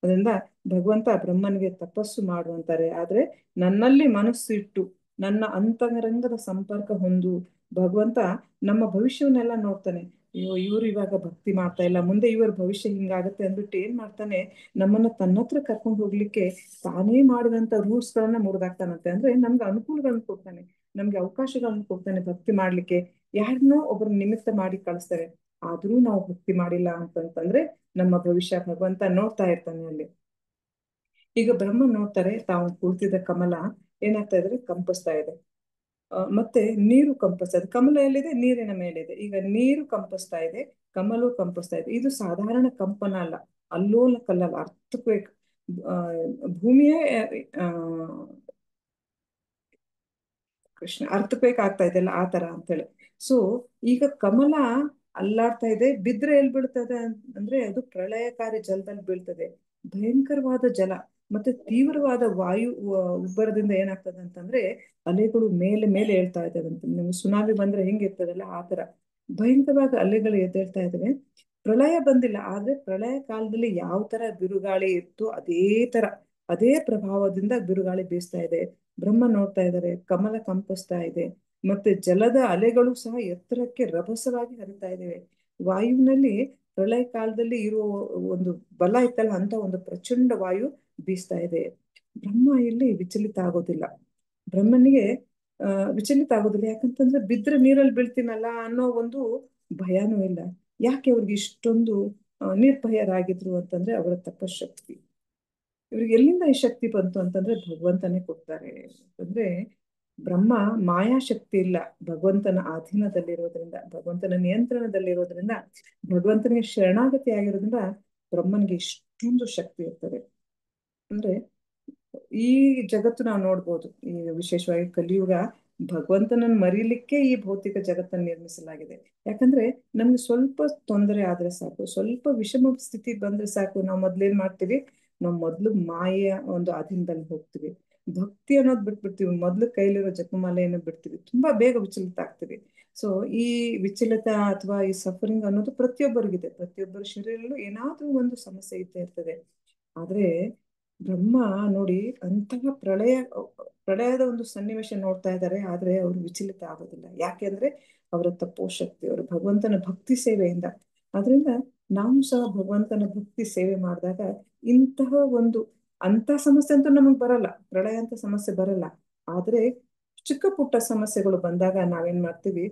ಅದರಿಂದ ಭಗವಂತ ಬ್ರಹ್ಮನಿಗೆ ತಪಸ್ಸು ಮಾಡು ಅಂತಾರೆ. ಆದ್ರೆ ನನ್ನಲ್ಲಿ ಮನಸ್ಸು ಇಟ್ಟು ನನ್ನ ಅಂತರಂಗದ ಸಂಪರ್ಕ ಹೊಂದು, ಭಗವಂತ ನಮ್ಮ ಭವಿಷ್ಯವನ್ನೆಲ್ಲ ನೋಡ್ತಾನೆ. ಅಯ್ಯೋ ಇವ್ರು ಇವಾಗ ಭಕ್ತಿ ಮಾಡ್ತಾ ಇಲ್ಲ, ಮುಂದೆ ಇವ್ರ ಭವಿಷ್ಯ ಹಿಂಗಾಗತ್ತೆ ಅಂದ್ಬಿಟ್ಟು ಏನ್ ಮಾಡ್ತಾನೆ, ನಮ್ಮನ್ನ ತನ್ನ ಹತ್ರ ಕರ್ಕೊಂಡು ಹೋಗ್ಲಿಕ್ಕೆ ತಾನೇ ಮಾಡಿದಂತ ರೂಲ್ಸ್ ಗಳನ್ನ ಮುರಿದಾಕ್ತಾನಂತೆ. ಅಂದ್ರೆ ನಮ್ಗೆ ಅನುಕೂಲಗಳನ್ನ ಕೊಡ್ತಾನೆ, ನಮ್ಗೆ ಅವಕಾಶಗಳನ್ನ ಕೊಡ್ತಾನೆ ಭಕ್ತಿ ಮಾಡ್ಲಿಕ್ಕೆ. ಯಾರನ್ನೋ ಒಬ್ರು ನಿಮಿತ್ತ ಮಾಡಿ ಕಳಿಸ್ತಾರೆ. ಆದ್ರೂ ನಾವು ಭಕ್ತಿ ಮಾಡಿಲ್ಲ ಅಂತಂತಂದ್ರೆ ನಮ್ಮ ಭವಿಷ್ಯ ಭಗವಂತ ನೋಡ್ತಾ ಇರ್ತಾನೆ ಅಲ್ಲಿ. ಈಗ ಬ್ರಹ್ಮ ನೋಡ್ತಾರೆ, ತಾವು ಕೂರ್ತಿದ್ದ ಕಮಲ ಏನಾಗ್ತಾ ಇದ್ರೆ ಕಂಪಿಸ್ತಾ ಇದೆ. ಮತ್ತೆ ನೀರು ಕಂಪಿಸ್ತಾ ಇದೆ. ಕಮಲ ಎಲ್ಲಿದೆ? ನೀರಿನ ಮೇಲಿದೆ. ಈಗ ನೀರು ಕಂಪಿಸ್ತಾ ಇದೆ, ಕಮಲು ಕಂಪಿಸ್ತಾ ಇದೆ. ಇದು ಸಾಧಾರಣ ಕಂಪನ ಅಲ್ಲ, ಅಲ್ಲೋಲ ಕಲ್ಲಲ್ಲ, ಅರ್ಥಕ್ವೇಕ್. ಭೂಮಿಯೇ ಆ ಕೃಷ್ಣ ಅರ್ಥಕ್ವೇಕ್ ಆಗ್ತಾ ಇದೆಯಲ್ಲ ಆ ತರ ಅಂತೇಳಿ. ಸೊ ಈಗ ಕಮಲ ಅಲ್ಲಾಡ್ತಾ ಇದೆ, ಬಿದ್ರೆ ಎಲ್ಲಿ ಬೀಳ್ತದೆ ಅಂದ್ರೆ ಅದು ಪ್ರಳಯಕಾರಿ ಜಲದಲ್ಲಿ ಬೀಳ್ತದೆ. ಭಯಂಕರವಾದ ಜಲ ಮತ್ತೆ ತೀವ್ರವಾದ ವಾಯು ಉಬ್ಬರದಿಂದ ಏನಾಗ್ತದೆ ಅಂತಂದ್ರೆ ಅಲೆಗಳು ಮೇಲೆ ಮೇಲೆ ಏಳ್ತಾ ಇದ್ದಾವಂತೆ. ನೀವು ಸುನಾಮಿ ಬಂದ್ರೆ ಹೆಂಗಿರ್ತದಲ್ಲ ಆ ತರ ಭಯಂಕರವಾದ ಅಲೆಗಳು ಎದ್ದೇಳ್ತಾ ಇದಾವೆ. ಪ್ರಳಯ ಬಂದಿಲ್ಲ, ಆದ್ರೆ ಪ್ರಳಯ ಕಾಲದಲ್ಲಿ ಯಾವ ತರ ಬಿರುಗಾಳಿ ಇತ್ತು ಅದೇ ತರ, ಅದೇ ಪ್ರಭಾವದಿಂದ ಬಿರುಗಾಳಿ ಬೀಸ್ತಾ ಇದೆ. ಬ್ರಹ್ಮ ನೋಡ್ತಾ ಇದ್ದಾರೆ, ಕಮಲ ಕಂಪಿಸ್ತಾ ಇದೆ, ಮತ್ತೆ ಜಲದ ಅಲೆಗಳು ಸಹ ಎತ್ತರಕ್ಕೆ ರಭಸವಾಗಿ ಹರಿತಾ ಇದ್ದೇವೆ. ವಾಯುವಿನಲ್ಲಿ ಪ್ರಳಯ ಕಾಲದಲ್ಲಿ ಇರುವ ಒಂದು ಬಲ ಇತ್ತಲ್ಲ ಅಂತ ಒಂದು ಪ್ರಚಂಡ ವಾಯು ಬೀಸ್ತಾ ಇದೆ. ಬ್ರಹ್ಮ ಇಲ್ಲಿ ವಿಚಲಿತ ಆಗೋದಿಲ್ಲ. ಬ್ರಹ್ಮನಿಗೆ ವಿಚಲಿತ ಆಗೋದಿಲ್ಲ. ಯಾಕಂತಂದ್ರೆ ಬಿದ್ರೆ ನೀರಲ್ಲಿ ಬೀಳ್ತೀನಲ್ಲ ಅನ್ನೋ ಒಂದು ಭಯನೂ ಇಲ್ಲ. ಯಾಕೆ ಅವ್ರಿಗೆ ಇಷ್ಟೊಂದು ನಿರ್ಭಯರಾಗಿದ್ರು ಅಂತಂದ್ರೆ ಅವರ ತಪಶಕ್ತಿ. ಇವ್ರಿಗೆ ಎಲ್ಲಿಂದ ಈ ಶಕ್ತಿ ಬಂತು ಅಂತಂದ್ರೆ ಭಗವಂತನೇ ಕೊಡ್ತಾರೆ. ಅಂದ್ರೆ ಬ್ರಹ್ಮ ಮಾಯಾಶಕ್ತಿ ಇಲ್ಲ, ಭಗವಂತನ ಅಧೀನದಲ್ಲಿರೋದ್ರಿಂದ, ಭಗವಂತನ ನಿಯಂತ್ರಣದಲ್ಲಿರೋದ್ರಿಂದ, ಭಗವಂತನಿಗೆ ಶರಣಾಗತಿ ಆಗಿರೋದ್ರಿಂದ ಬ್ರಹ್ಮನಿಗೆ ಇಷ್ಟೊಂದು ಶಕ್ತಿ ಇರ್ತದೆ. ಅಂದ್ರೆ ಈ ಜಗತ್ತು ನಾವು ನೋಡ್ಬೋದು, ಈ ವಿಶೇಷವಾಗಿ ಕಲಿಯುಗ ಭಗವಂತನನ್ನು ಮರೀಲಿಕ್ಕೆ ಈ ಭೌತಿಕ ಜಗತ್ತನ್ನು ನಿರ್ಮಿಸಲಾಗಿದೆ. ಯಾಕಂದ್ರೆ ನಮ್ಗೆ ಸ್ವಲ್ಪ ತೊಂದರೆ ಆದ್ರೆ ಸಾಕು, ಸ್ವಲ್ಪ ವಿಷಮ ಸ್ಥಿತಿ ಬಂದ್ರೆ ಸಾಕು, ನಾವು ಮೊದ್ಲೇನ್ ಮಾಡ್ತೀವಿ, ನಾವು ಮೊದ್ಲು ಮಾಯೆಯ ಒಂದು ಅಧೀನದಲ್ಲಿ ಹೋಗ್ತೀವಿ. ಭಕ್ತಿ ಅನ್ನೋದು ಬಿಟ್ಬಿಡ್ತೀವಿ, ಮೊದ್ಲು ಕೈಲಿರೋ ಜಪಮಾಲೆಯನ್ನು ಬಿಡ್ತೀವಿ, ತುಂಬಾ ಬೇಗ ವಿಚಲಿತ ಆಗ್ತೀವಿ. ಸೊ ಈ ವಿಚಲಿತ ಅಥವಾ ಈ ಸಫರಿಂಗ್ ಅನ್ನೋದು ಪ್ರತಿಯೊಬ್ಬರಿಗಿದೆ, ಪ್ರತಿಯೊಬ್ಬರ ಶರೀರಲ್ಲೂ ಏನಾದ್ರೂ ಒಂದು ಸಮಸ್ಯೆ ಇದ್ದೇ ಇರ್ತದೆ. ಆದ್ರೆ ಬ್ರಹ್ಮ ನೋಡಿ ಅಂತಹ ಪ್ರಳಯದ ಒಂದು ಸನ್ನಿವೇಶ ನೋಡ್ತಾ ಇದ್ದಾರೆ, ಆದ್ರೆ ಅವರು ವಿಚಲಿತ ಆಗೋದಿಲ್ಲ. ಯಾಕೆಂದ್ರೆ ಅವರ ತಪೋಶಕ್ತಿ, ಅವರು ಭಗವಂತನ ಭಕ್ತಿ ಸೇವೆಯಿಂದ ಆದ್ರಿಂದ ನಾವು ಸಹ ಭಗವಂತನ ಭಕ್ತಿ ಸೇವೆ ಮಾಡಿದಾಗ ಇಂತಹ ಒಂದು ಅಂತ ಸಮಸ್ಯೆ ಅಂತೂ ನಮಗ್ ಬರಲ್ಲ, ಪ್ರಳಯ ಅಂತ ಸಮಸ್ಯೆ ಬರಲ್ಲ. ಆದ್ರೆ ಚಿಕ್ಕ ಪುಟ್ಟ ಸಮಸ್ಯೆಗಳು ಬಂದಾಗ ನಾವೇನ್ ಮಾಡ್ತೀವಿ,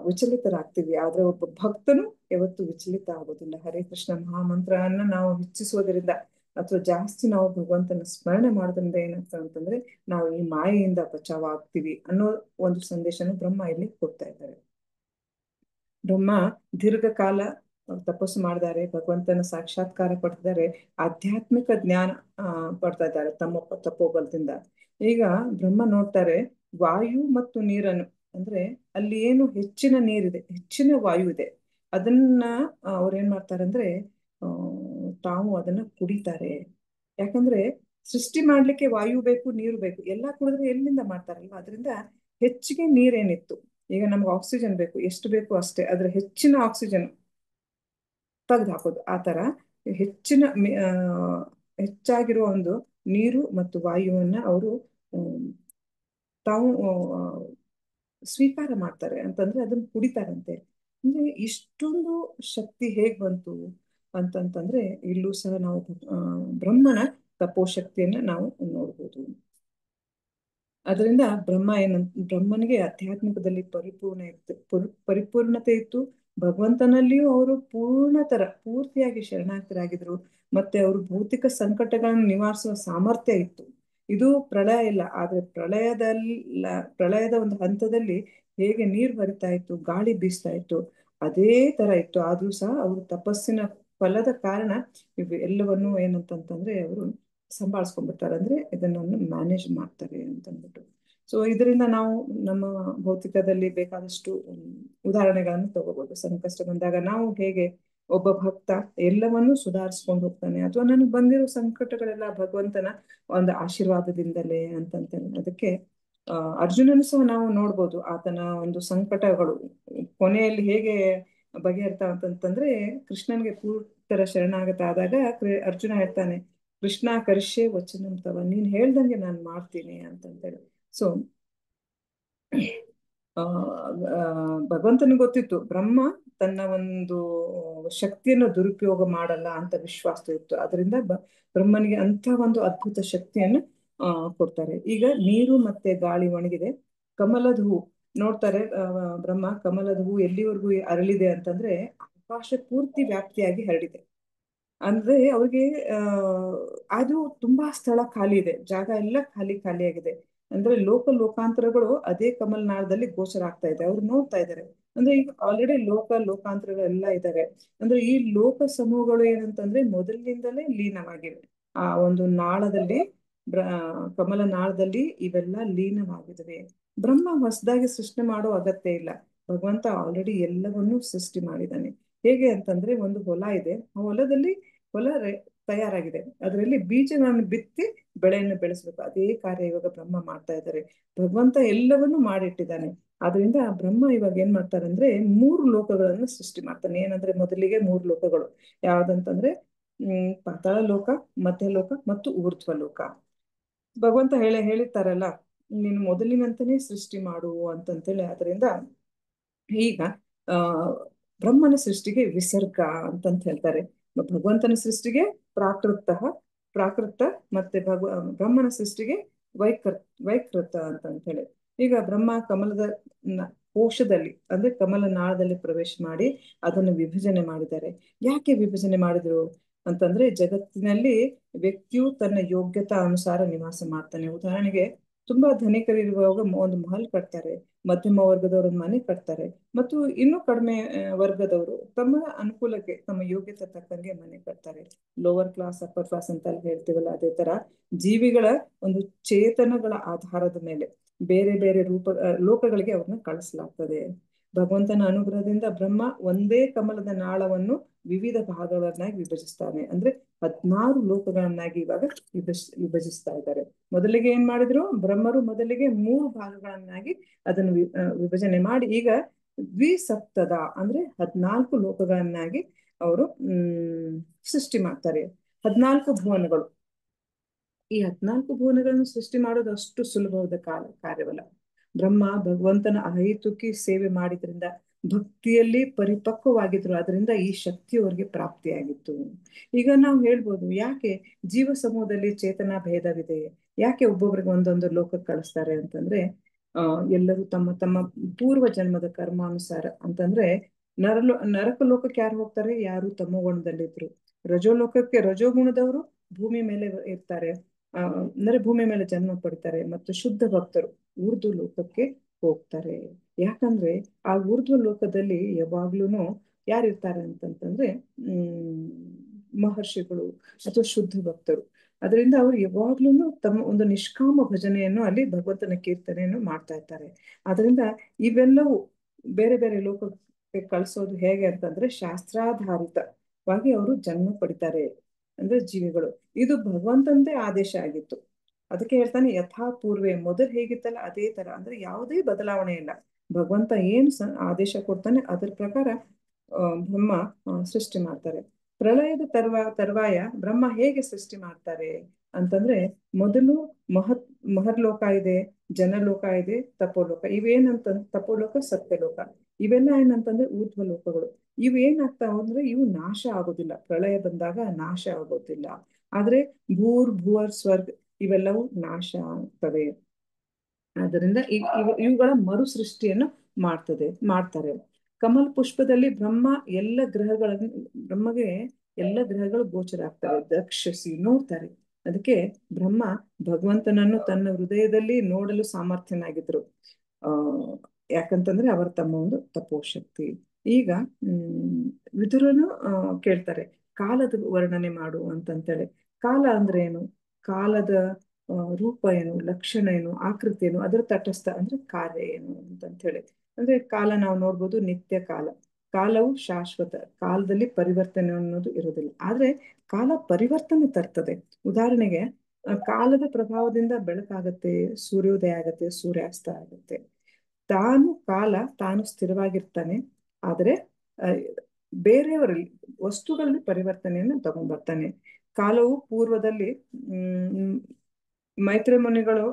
ವಿಚಲಿತರಾಗ್ತೀವಿ. ಆದ್ರೆ ಒಬ್ಬ ಭಕ್ತನು ಯಾವತ್ತು ವಿಚಲಿತ ಆಗೋದಿಲ್ಲ. ಹರೇ ಕೃಷ್ಣ ಮಹಾಮಂತ್ರವನ್ನ ನಾವು ಹೆಚ್ಚಿಸೋದ್ರಿಂದ ಅಥವಾ ಜಾಸ್ತಿ ನಾವು ಭಗವಂತನ ಸ್ಮರಣೆ ಮಾಡೋದ್ರಿಂದ ಏನಾಗ್ತದೆ ಅಂತಂದ್ರೆ ನಾವು ಈ ಮಾಯೆಯಿಂದ ಬಚಾವ್ ಆಗ್ತೀವಿ ಅನ್ನೋ ಒಂದು ಸಂದೇಶನ ಬ್ರಹ್ಮ ಇಲ್ಲಿ ಕೊಡ್ತಾ ಇದ್ದಾರೆ. ಬ್ರಹ್ಮ ದೀರ್ಘಕಾಲ ತಪಸ್ಸು ಮಾಡಿದ್ದಾರೆ, ಭಗವಂತನ ಸಾಕ್ಷಾತ್ಕಾರ ಪಡ್ತಿದ್ದಾರೆ, ಆಧ್ಯಾತ್ಮಿಕ ಜ್ಞಾನ ಪಡ್ತಾ ಇದ್ದಾರೆ ತಮ್ಮ ತಪೋಬಲದಿಂದ. ಈಗ ಬ್ರಹ್ಮ ನೋಡ್ತಾರೆ ವಾಯು ಮತ್ತು ನೀರನ್ನು, ಅಂದ್ರೆ ಅಲ್ಲಿ ಏನು ಹೆಚ್ಚಿನ ನೀರಿದೆ, ಹೆಚ್ಚಿನ ವಾಯು ಇದೆ, ಅದನ್ನ ಅವ್ರೇನ್ ಮಾಡ್ತಾರೆ ಅಂದ್ರೆ ತಾವು ಅದನ್ನ ಕುಡಿತಾರೆ. ಯಾಕಂದ್ರೆ ಸೃಷ್ಟಿ ಮಾಡ್ಲಿಕ್ಕೆ ವಾಯು ಬೇಕು, ನೀರು ಬೇಕು, ಎಲ್ಲಾ ಕುಡಿದ್ರೆ ಎಲ್ಲಿಂದ ಮಾಡ್ತಾರಲ್ವಾ. ಅದರಿಂದ ಹೆಚ್ಚಿಗೆ ನೀರೇನಿತ್ತು, ಈಗ ನಮ್ಗೆ ಆಕ್ಸಿಜನ್ ಬೇಕು, ಎಷ್ಟು ಬೇಕು ಅಷ್ಟೇ, ಅದ್ರ ಹೆಚ್ಚಿನ ಆಕ್ಸಿಜನ್ ತೆಗೆದು ಹಾಕೋದು. ಆ ತರ ಹೆಚ್ಚಿನ ಹೆಚ್ಚಾಗಿರುವ ಒಂದು ನೀರು ಮತ್ತು ವಾಯುವನ್ನ ಅವರು ತಾವು ಸ್ವೀಕಾರ ಮಾಡ್ತಾರೆ, ಅಂತಂದ್ರೆ ಅದನ್ನ ಕುಡಿತಾರಂತೆ. ಅಂದ್ರೆ ಇಷ್ಟೊಂದು ಶಕ್ತಿ ಹೇಗ್ ಬಂತು ಅಂತಂತಂದ್ರೆ ಇಲ್ಲೂ ಸಹ ನಾವು ಬ್ರಹ್ಮನ ತಪೋಶಕ್ತಿಯನ್ನ ನಾವು ನೋಡ್ಬೋದು. ಅದರಿಂದ ಬ್ರಹ್ಮನಿಗೆ ಆಧ್ಯಾತ್ಮಿಕದಲ್ಲಿ ಪರಿಪೂರ್ಣತೆ ಇತ್ತು. ಭಗವಂತನಲ್ಲಿಯೂ ಅವರು ಪೂರ್ತಿಯಾಗಿ ಶರಣಾರ್ಥರಾಗಿದ್ರು. ಮತ್ತೆ ಅವರು ಭೌತಿಕ ಸಂಕಟಗಳನ್ನು ನಿವಾರಿಸುವ ಸಾಮರ್ಥ್ಯ ಇತ್ತು. ಇದು ಪ್ರಳಯ ಇಲ್ಲ, ಆದ್ರೆ ಪ್ರಳಯದ ಒಂದು ಹಂತದಲ್ಲಿ ಹೇಗೆ ನೀರು ಹರಿತಾ ಇತ್ತು, ಗಾಳಿ ಬೀಸ್ತಾ ಇತ್ತು, ಅದೇ ತರ ಇತ್ತು. ಆದ್ರೂ ಸಹ ಅವರು ತಪಸ್ಸಿನ ಫಲದ ಕಾರಣ ಇವು ಎಲ್ಲವನ್ನೂ ಏನಂತಂತಂದ್ರೆ ಅವರು ಸಂಭಾಳಿಸ್ಕೊಂಡ್ಬಿಡ್ತಾರೆ, ಅಂದ್ರೆ ಇದನ್ನ ಮ್ಯಾನೇಜ್ ಮಾಡ್ತಾರೆ ಅಂತಂದ್ಬಿಟ್ಟು. ಸೊ ಇದರಿಂದ ನಾವು ನಮ್ಮ ಭೌತಿಕದಲ್ಲಿ ಬೇಕಾದಷ್ಟು ಉದಾಹರಣೆಗಳನ್ನು ತಗೋಬಹುದು. ಸಂಕಷ್ಟ ಬಂದಾಗ ನಾವು ಹೇಗೆ ಒಬ್ಬ ಭಕ್ತ ಎಲ್ಲವನ್ನೂ ಸುಧಾರಿಸ್ಕೊಂಡು ಹೋಗ್ತಾನೆ, ಅಥವಾ ನನಗೆ ಬಂದಿರೋ ಸಂಕಟಗಳೆಲ್ಲ ಭಗವಂತನ ಒಂದು ಆಶೀರ್ವಾದದಿಂದಲೇ ಅಂತಂತೇಳಿ. ಅದಕ್ಕೆ ಅರ್ಜುನನು ಸಹ ನಾವು ನೋಡ್ಬೋದು, ಆತನ ಒಂದು ಸಂಕಟಗಳು ಕೊನೆಯಲ್ಲಿ ಹೇಗೆ ಬಗೆಹರ್ತಾವ ಅಂತಂತಂದ್ರೆ ಕೃಷ್ಣನ್ಗೆ ಪೂರ್ತರ ಶರಣಾಗತ ಆದಾಗ ಅರ್ಜುನ ಹೇಳ್ತಾನೆ, ಕೃಷ್ಣ ಕರಿಷ್ಯೆ ವಚನಂ ತವ, ನೀನ್ ಹೇಳ್ದಂಗೆ ನಾನು ಮಾಡ್ತೀನಿ ಅಂತಂತೇಳಿ. ಸೊ ಭಗವಂತನಿಗೆ ಗೊತ್ತಿತ್ತು ಬ್ರಹ್ಮ ತನ್ನ ಒಂದು ಶಕ್ತಿಯನ್ನು ದುರುಪಯೋಗ ಮಾಡಲ್ಲ ಅಂತ ವಿಶ್ವಾಸ ಇತ್ತು. ಅದರಿಂದ ಬ್ರಹ್ಮನಿಗೆ ಅಂತ ಒಂದು ಅದ್ಭುತ ಶಕ್ತಿಯನ್ನು ಕೊಡ್ತಾರೆ. ಈಗ ನೀರು ಮತ್ತೆ ಗಾಳಿ ಒಣಗಿದೆ, ಕಮಲದ ಹೂ ನೋಡ್ತಾರೆ ಬ್ರಹ್ಮ, ಕಮಲದ ಹೂ ಎಲ್ಲಿವರೆಗೂ ಅರಳಿದೆ ಅಂತಂದ್ರೆ ಆಕಾಶ ಪೂರ್ತಿ ವ್ಯಾಪ್ತಿಯಾಗಿ ಹರಡಿದೆ. ಅಂದ್ರೆ ಅವ್ರಿಗೆ ಅದು ತುಂಬಾ ಸ್ಥಳ ಖಾಲಿ ಇದೆ, ಜಾಗ ಎಲ್ಲ ಖಾಲಿಯಾಗಿದೆ. ಅಂದ್ರೆ ಲೋಕಾಂತರಗಳು ಅದೇ ಕಮಲ್ನಾಳದಲ್ಲಿ ಗೋಚರ ಆಗ್ತಾ ಇದೆ, ಅವ್ರು ನೋಡ್ತಾ ಇದ್ದಾರೆ. ಅಂದ್ರೆ ಈಗ ಆಲ್ರೆಡಿ ಲೋಕಾಂತರಗಳೆಲ್ಲ ಇದ್ದಾರೆ. ಅಂದ್ರೆ ಈ ಲೋಕ ಸಮೂಹಗಳು ಏನಂತಂದ್ರೆ ಮೊದಲಿನಿಂದಲೇ ಲೀನವಾಗಿವೆ ಆ ಒಂದು ನಾಳದಲ್ಲಿ, ಕಮಲ ನಾಳದಲ್ಲಿ ಇವೆಲ್ಲ ಲೀನವಾಗಿವೆ. ಬ್ರಹ್ಮ ಹೊಸದಾಗಿ ಸೃಷ್ಟಿ ಮಾಡೋ ಅಗತ್ಯ ಇಲ್ಲ, ಭಗವಂತ ಆಲ್ರೆಡಿ ಎಲ್ಲವನ್ನೂ ಸೃಷ್ಟಿ ಮಾಡಿದ್ದಾನೆ. ಹೇಗೆ ಅಂತಂದ್ರೆ ಒಂದು ಹೊಲ ಇದೆ, ಆ ಹೊಲ ತಯಾರಾಗಿದೆ, ಅದರಲ್ಲಿ ಬೀಜಗಳನ್ನು ಬಿತ್ತಿ ಬೆಳೆಯನ್ನು ಬೆಳೆಸ್ಬೇಕು. ಅದೇ ಕಾರ್ಯ ಇವಾಗ ಬ್ರಹ್ಮ ಮಾಡ್ತಾ ಇದ್ದಾರೆ. ಭಗವಂತ ಎಲ್ಲವನ್ನೂ ಮಾಡಿಟ್ಟಿದ್ದಾನೆ. ಆದ್ರಿಂದ ಬ್ರಹ್ಮ ಇವಾಗ ಏನ್ ಮಾಡ್ತಾರೆ ಅಂದ್ರೆ 3 ಲೋಕಗಳನ್ನು ಸೃಷ್ಟಿ ಮಾಡ್ತಾನೆ. ಏನಂದ್ರೆ ಮೊದಲಿಗೆ 3 ಲೋಕಗಳು ಯಾವ್ದಂತಂದ್ರೆ ಪಾತಾಳ ಲೋಕ, ಮಧ್ಯಲೋಕ ಮತ್ತು ಊರ್ಧ್ವ ಲೋಕ. ಭಗವಂತ ಹೇಳಿರ್ತಾರಲ್ಲ, ನೀನು ಮೊದಲಿನಂತನೇ ಸೃಷ್ಟಿ ಮಾಡು ಅಂತಂತೇಳಿ. ಅದರಿಂದ ಈಗ ಬ್ರಹ್ಮನ ಸೃಷ್ಟಿಗೆ ವಿಸರ್ಗ ಅಂತಂತ ಹೇಳ್ತಾರೆ, ಭಗವಂತನ ಸೃಷ್ಟಿಗೆ ಪ್ರಾಕೃತ ಮತ್ತೆ ಬ್ರಹ್ಮನ ಸೃಷ್ಟಿಗೆ ವೈಕೃತ ಅಂತ ಹೇಳಿ. ಈಗ ಬ್ರಹ್ಮ ಕಮಲದ ಕೋಶದಲ್ಲಿ ಅಂದ್ರೆ ಕಮಲ ನಾಳದಲ್ಲಿ ಪ್ರವೇಶ ಮಾಡಿ ಅದನ್ನು ವಿಭಜನೆ ಮಾಡಿದ್ದಾರೆ. ಯಾಕೆ ವಿಭಜನೆ ಮಾಡಿದ್ರು ಅಂತಂದ್ರೆ ಜಗತ್ತಿನಲ್ಲಿ ವ್ಯಕ್ತಿಯು ತನ್ನ ಯೋಗ್ಯತಾ ಅನುಸಾರ ನಿವಾಸ ಮಾಡ್ತಾನೆ. ಉದಾಹರಣೆಗೆ ತುಂಬಾ ಧನಿಕರಿರುವಾಗ ಒಂದು ಮಹಲ್ ಕಟ್ತಾರೆ, ಮಧ್ಯಮ ವರ್ಗದವರು ಒಂದು ಮನೆ ಕಟ್ತಾರೆ, ಮತ್ತು ಇನ್ನೂ ಕಡಿಮೆ ವರ್ಗದವರು ತಮ್ಮ ಅನುಕೂಲಕ್ಕೆ ತಮ್ಮ ಯೋಗ್ಯತೆ ತಕ್ಕಂಗೆ ಮನೆ ಕಟ್ತಾರೆ. ಲೋವರ್ ಕ್ಲಾಸ್ ಅಪ್ಪರ್ ಕ್ಲಾಸ್ ಅಂತ ಹೇಳ್ತೀವಲ್ಲ, ಅದೇ ತರ ಜೀವಿಗಳ ಒಂದು ಚೇತನಗಳ ಆಧಾರದ ಮೇಲೆ ಬೇರೆ ಬೇರೆ ಲೋಕಗಳಿಗೆ ಅವ್ರನ್ನ ಕಳಿಸಲಾಗ್ತದೆ. ಭಗವಂತನ ಅನುಗ್ರಹದಿಂದ ಬ್ರಹ್ಮ ಒಂದೇ ಕಮಲದ ನಾಳವನ್ನು ವಿವಿಧ ಭಾಗಗಳನ್ನಾಗಿ ವಿಭಜಿಸ್ತಾನೆ. ಅಂದ್ರೆ 16 ಲೋಕಗಳನ್ನಾಗಿ ಇವಾಗ ವಿಭಜಿಸ್ತಾ ಇದ್ದಾರೆ. ಮೊದಲಿಗೆ ಏನ್ ಮಾಡಿದ್ರು ಬ್ರಹ್ಮರು, ಮೊದಲಿಗೆ 3 ಭಾಗಗಳನ್ನಾಗಿ ಅದನ್ನು ವಿಭಜನೆ ಮಾಡಿ ಈಗ ದ್ವಿಸಪ್ತದ ಅಂದ್ರೆ 14 ಲೋಕಗಳನ್ನಾಗಿ ಅವರು ಸೃಷ್ಟಿ ಮಾಡ್ತಾರೆ. 14 ಭುವನಗಳು. ಈ 14 ಭುವನಗಳನ್ನು ಸೃಷ್ಟಿ ಮಾಡೋದು ಅಷ್ಟು ಸುಲಭವಾದ ಕಾರ್ಯವಲ್ಲ. ಭಗವಂತನ ಅಹೈತುಕಿ ಸೇವೆ ಮಾಡಿದ್ರಿಂದ ಭಕ್ತಿಯಲ್ಲಿ ಪರಿಪಕ್ವವಾಗಿದ್ರು, ಅದರಿಂದ ಈ ಶಕ್ತಿ ಅವ್ರಿಗೆ ಪ್ರಾಪ್ತಿಯಾಗಿತ್ತು. ಈಗ ನಾವು ಹೇಳ್ಬೋದು, ಯಾಕೆ ಜೀವ ಸಮೂಹದಲ್ಲಿ ಚೇತನಾ ಭೇದವಿದೆ, ಯಾಕೆ ಒಬ್ಬೊಬ್ರಿಗೆ ಒಂದೊಂದು ಲೋಕಕ್ಕೆ ಕಳಿಸ್ತಾರೆ ಅಂತಂದ್ರೆ, ಎಲ್ಲರೂ ತಮ್ಮ ತಮ್ಮ ಪೂರ್ವ ಜನ್ಮದ ಕರ್ಮಾನುಸಾರ ಅಂತಂದ್ರೆ, ನರಕ ಲೋಕಕ್ಕೆ ಯಾರು ಹೋಗ್ತಾರೆ, ಯಾರು ತಮೋಗುಣದಲ್ಲಿದ್ರು. ರಜೋಲೋಕಕ್ಕೆ ರಜೋಗುಣದವರು ಭೂಮಿ ಮೇಲೆ ಇರ್ತಾರೆ, ಅಂದ್ರೆ ಭೂಮಿ ಮೇಲೆ ಜನ್ಮ ಪಡಿತಾರೆ. ಮತ್ತು ಶುದ್ಧ ಭಕ್ತರು ಊರ್ಧ್ವ ಲೋಕಕ್ಕೆ ಹೋಗ್ತಾರೆ. ಯಾಕಂದ್ರೆ ಆ ಊರ್ಧ್ವ ಲೋಕದಲ್ಲಿ ಯಾವಾಗ್ಲೂನು ಯಾರಿರ್ತಾರೆ ಅಂತಂತಂದ್ರೆ ಮಹರ್ಷಿಗಳು ಅಥವಾ ಶುದ್ಧ ಭಕ್ತರು. ಅದರಿಂದ ಅವರು ಯಾವಾಗ್ಲೂ ತಮ್ಮ ಒಂದು ನಿಷ್ಕಾಮ ಭಜನೆಯನ್ನು ಅಲ್ಲಿ ಭಗವಂತನ ಕೀರ್ತನೆಯನ್ನು ಮಾಡ್ತಾ ಇರ್ತಾರೆ. ಅದರಿಂದ ಇವೆಲ್ಲವೂ ಬೇರೆ ಬೇರೆ ಲೋಕಕ್ಕೆ ಕಳಿಸೋದು ಹೇಗೆ ಅಂತಂದ್ರೆ, ಶಾಸ್ತ್ರಾಧಾರಿತವಾಗಿ ಅವರು ಜನ್ಮ ಪಡಿತಾರೆ, ಅಂದ್ರೆ ಜೀವಿಗಳು. ಇದು ಭಗವಂತಂದೇ ಆದೇಶ ಆಗಿತ್ತು. ಅದಕ್ಕೆ ಹೇಳ್ತಾನೆ, ಯಥಾ ಪೂರ್ವೆ, ಮೊದಲು ಹೇಗಿತ್ತಲ್ಲ ಅದೇ ತರ, ಅಂದ್ರೆ ಯಾವುದೇ ಬದಲಾವಣೆ ಇಲ್ಲ. ಭಗವಂತ ಏನ್ ಆದೇಶ ಕೊಡ್ತಾನೆ ಅದ್ರ ಪ್ರಕಾರ ಬ್ರಹ್ಮ ಸೃಷ್ಟಿ ಮಾಡ್ತಾರೆ. ಪ್ರಳಯದ ತರುವಾಯ ಬ್ರಹ್ಮ ಹೇಗೆ ಸೃಷ್ಟಿ ಮಾಡ್ತಾರೆ ಅಂತಂದ್ರೆ, ಮೊದಲು ಮಹರ್ಲೋಕ ಇದೆ, ಜನಲೋಕ ಇದೆ, ತಪೋಲೋಕ. ಇವೇನಂತ, ತಪೋಲೋಕ, ಸತ್ಯಲೋಕ, ಇವೆಲ್ಲ ಏನಂತಂದ್ರೆ ಊರ್ಧ್ವ ಲೋಕಗಳು. ಇವೇನಾಗ್ತಾವ ಅಂದ್ರೆ, ಇವು ನಾಶ ಆಗೋದಿಲ್ಲ, ಪ್ರಳಯ ಬಂದಾಗ ನಾಶ ಆಗೋದಿಲ್ಲ. ಆದ್ರೆ ಭೂರ್ ಸ್ವರ್ಗ ಇವೆಲ್ಲವೂ ನಾಶ ಆಗ್ತವೆ. ಆದ್ದರಿಂದ ಇವುಗಳ ಮರು ಸೃಷ್ಟಿಯನ್ನು ಮಾಡ್ತಾರೆ. ಕಮಲ್ ಪುಷ್ಪದಲ್ಲಿ ಬ್ರಹ್ಮಗೆ ಎಲ್ಲ ಗ್ರಹಗಳು ಗೋಚರ ಆಗ್ತವೆ, ದಕ್ಷಿಸಿ ನೋಡ್ತಾರೆ. ಅದಕ್ಕೆ ಬ್ರಹ್ಮ ಭಗವಂತನನ್ನು ತನ್ನ ಹೃದಯದಲ್ಲಿ ನೋಡಲು ಸಾಮರ್ಥ್ಯನಾಗಿದ್ರು. ಆ ಯಾಕಂತಂದ್ರೆ ಅವರ ತಮ್ಮ ಒಂದು ತಪೋಶಕ್ತಿ. ಈಗ ವಿದುರನು ಕೇಳ್ತಾರೆ, ಕಾಲದ ವರ್ಣನೆ ಮಾಡು ಅಂತಂತೇಳಿ. ಕಾಲ ಅಂದ್ರೆ ಏನು, ಕಾಲದ ರೂಪ ಏನು, ಲಕ್ಷಣ ಏನು, ಆಕೃತಿ ಏನು, ಅದರ ತಟಸ್ಥ ಅಂದ್ರೆ ಕಾರ್ಯ ಏನು ಅಂತಂತ ಹೇಳಿ. ಅಂದ್ರೆ ಕಾಲ ನಾವು ನೋಡ್ಬೋದು, ನಿತ್ಯ ಕಾಲ. ಕಾಲವು ಶಾಶ್ವತ, ಕಾಲದಲ್ಲಿ ಪರಿವರ್ತನೆ ಅನ್ನೋದು ಇರೋದಿಲ್ಲ. ಆದ್ರೆ ಕಾಲ ಪರಿವರ್ತನೆ ತರ್ತದೆ. ಉದಾಹರಣೆಗೆ, ಕಾಲದ ಪ್ರಭಾವದಿಂದ ಬೆಳಕಾಗತ್ತೆ, ಸೂರ್ಯೋದಯ ಆಗತ್ತೆ, ಸೂರ್ಯಾಸ್ತ ಆಗತ್ತೆ. ಕಾಲ ತಾನು ಸ್ಥಿರವಾಗಿರ್ತಾನೆ, ಆದ್ರೆ ಬೇರೆಯವರಲ್ಲಿ ವಸ್ತುಗಳಲ್ಲಿ ಪರಿವರ್ತನೆಯನ್ನು ತಗೊಂಡ್ಬರ್ತಾನೆ. ಕಾಲವು ಪೂರ್ವದಲ್ಲಿ ಮೈತ್ರಿ ಮುನಿಗಳು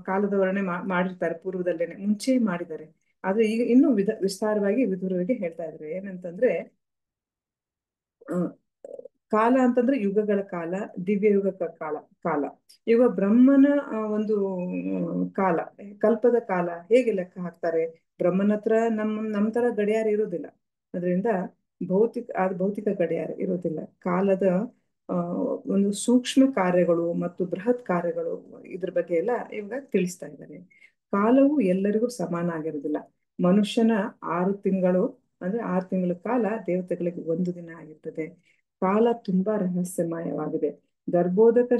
ಕಾಲದ ವರ್ಣನೆ ಮಾಡಿರ್ತಾರೆ, ಪೂರ್ವದಲ್ಲೇನೆ ಮುಂಚೆ ಮಾಡಿದ್ದಾರೆ. ಆದ್ರೆ ಈಗ ಇನ್ನೂ ವಿಸ್ತಾರವಾಗಿ ವಿದುರರಿಗೆ ಹೇಳ್ತಾ ಇದ್ದಾರೆ. ಏನಂತಂದ್ರೆ, ಕಾಲ ಅಂತಂದ್ರೆ ಯುಗಗಳ ಕಾಲ, ದಿವ್ಯ ಯುಗ ಕಾಲ. ಇವಾಗ ಬ್ರಹ್ಮನ ಒಂದು ಕಾಲ, ಕಲ್ಪದ ಕಾಲ ಹೇಗೆ ಲೆಕ್ಕ ಹಾಕ್ತಾರೆ. ಬ್ರಹ್ಮನ ಹತ್ರ ನಮ್ ತರ ಗಡಿಯಾರ ಇರೋದಿಲ್ಲ. ಅದರಿಂದ ಭೌತಿಕ ಗಡಿಯಾರ ಇರೋದಿಲ್ಲ. ಕಾಲದ ಒಂದು ಸೂಕ್ಷ್ಮ ಕಾರ್ಯಗಳು ಮತ್ತು ಬೃಹತ್ ಕಾರ್ಯಗಳು, ಇದ್ರ ಬಗ್ಗೆ ಎಲ್ಲ ಇವಾಗ ತಿಳಿಸ್ತಾ ಇದ್ದಾರೆ. ಕಾಲವು ಎಲ್ಲರಿಗೂ ಸಮಾನ ಆಗಿರೋದಿಲ್ಲ. ಮನುಷ್ಯನ 6 ತಿಂಗಳು, ಅಂದ್ರೆ 6 ತಿಂಗಳ ಕಾಲ ದೇವತೆಗಳಿಗೆ 1 ದಿನ ಆಗಿರ್ತದೆ. ಕಾಲ ತುಂಬಾ ರಹಸ್ಯಮಯವಾಗಿದೆ. ಗರ್ಭೋದಕ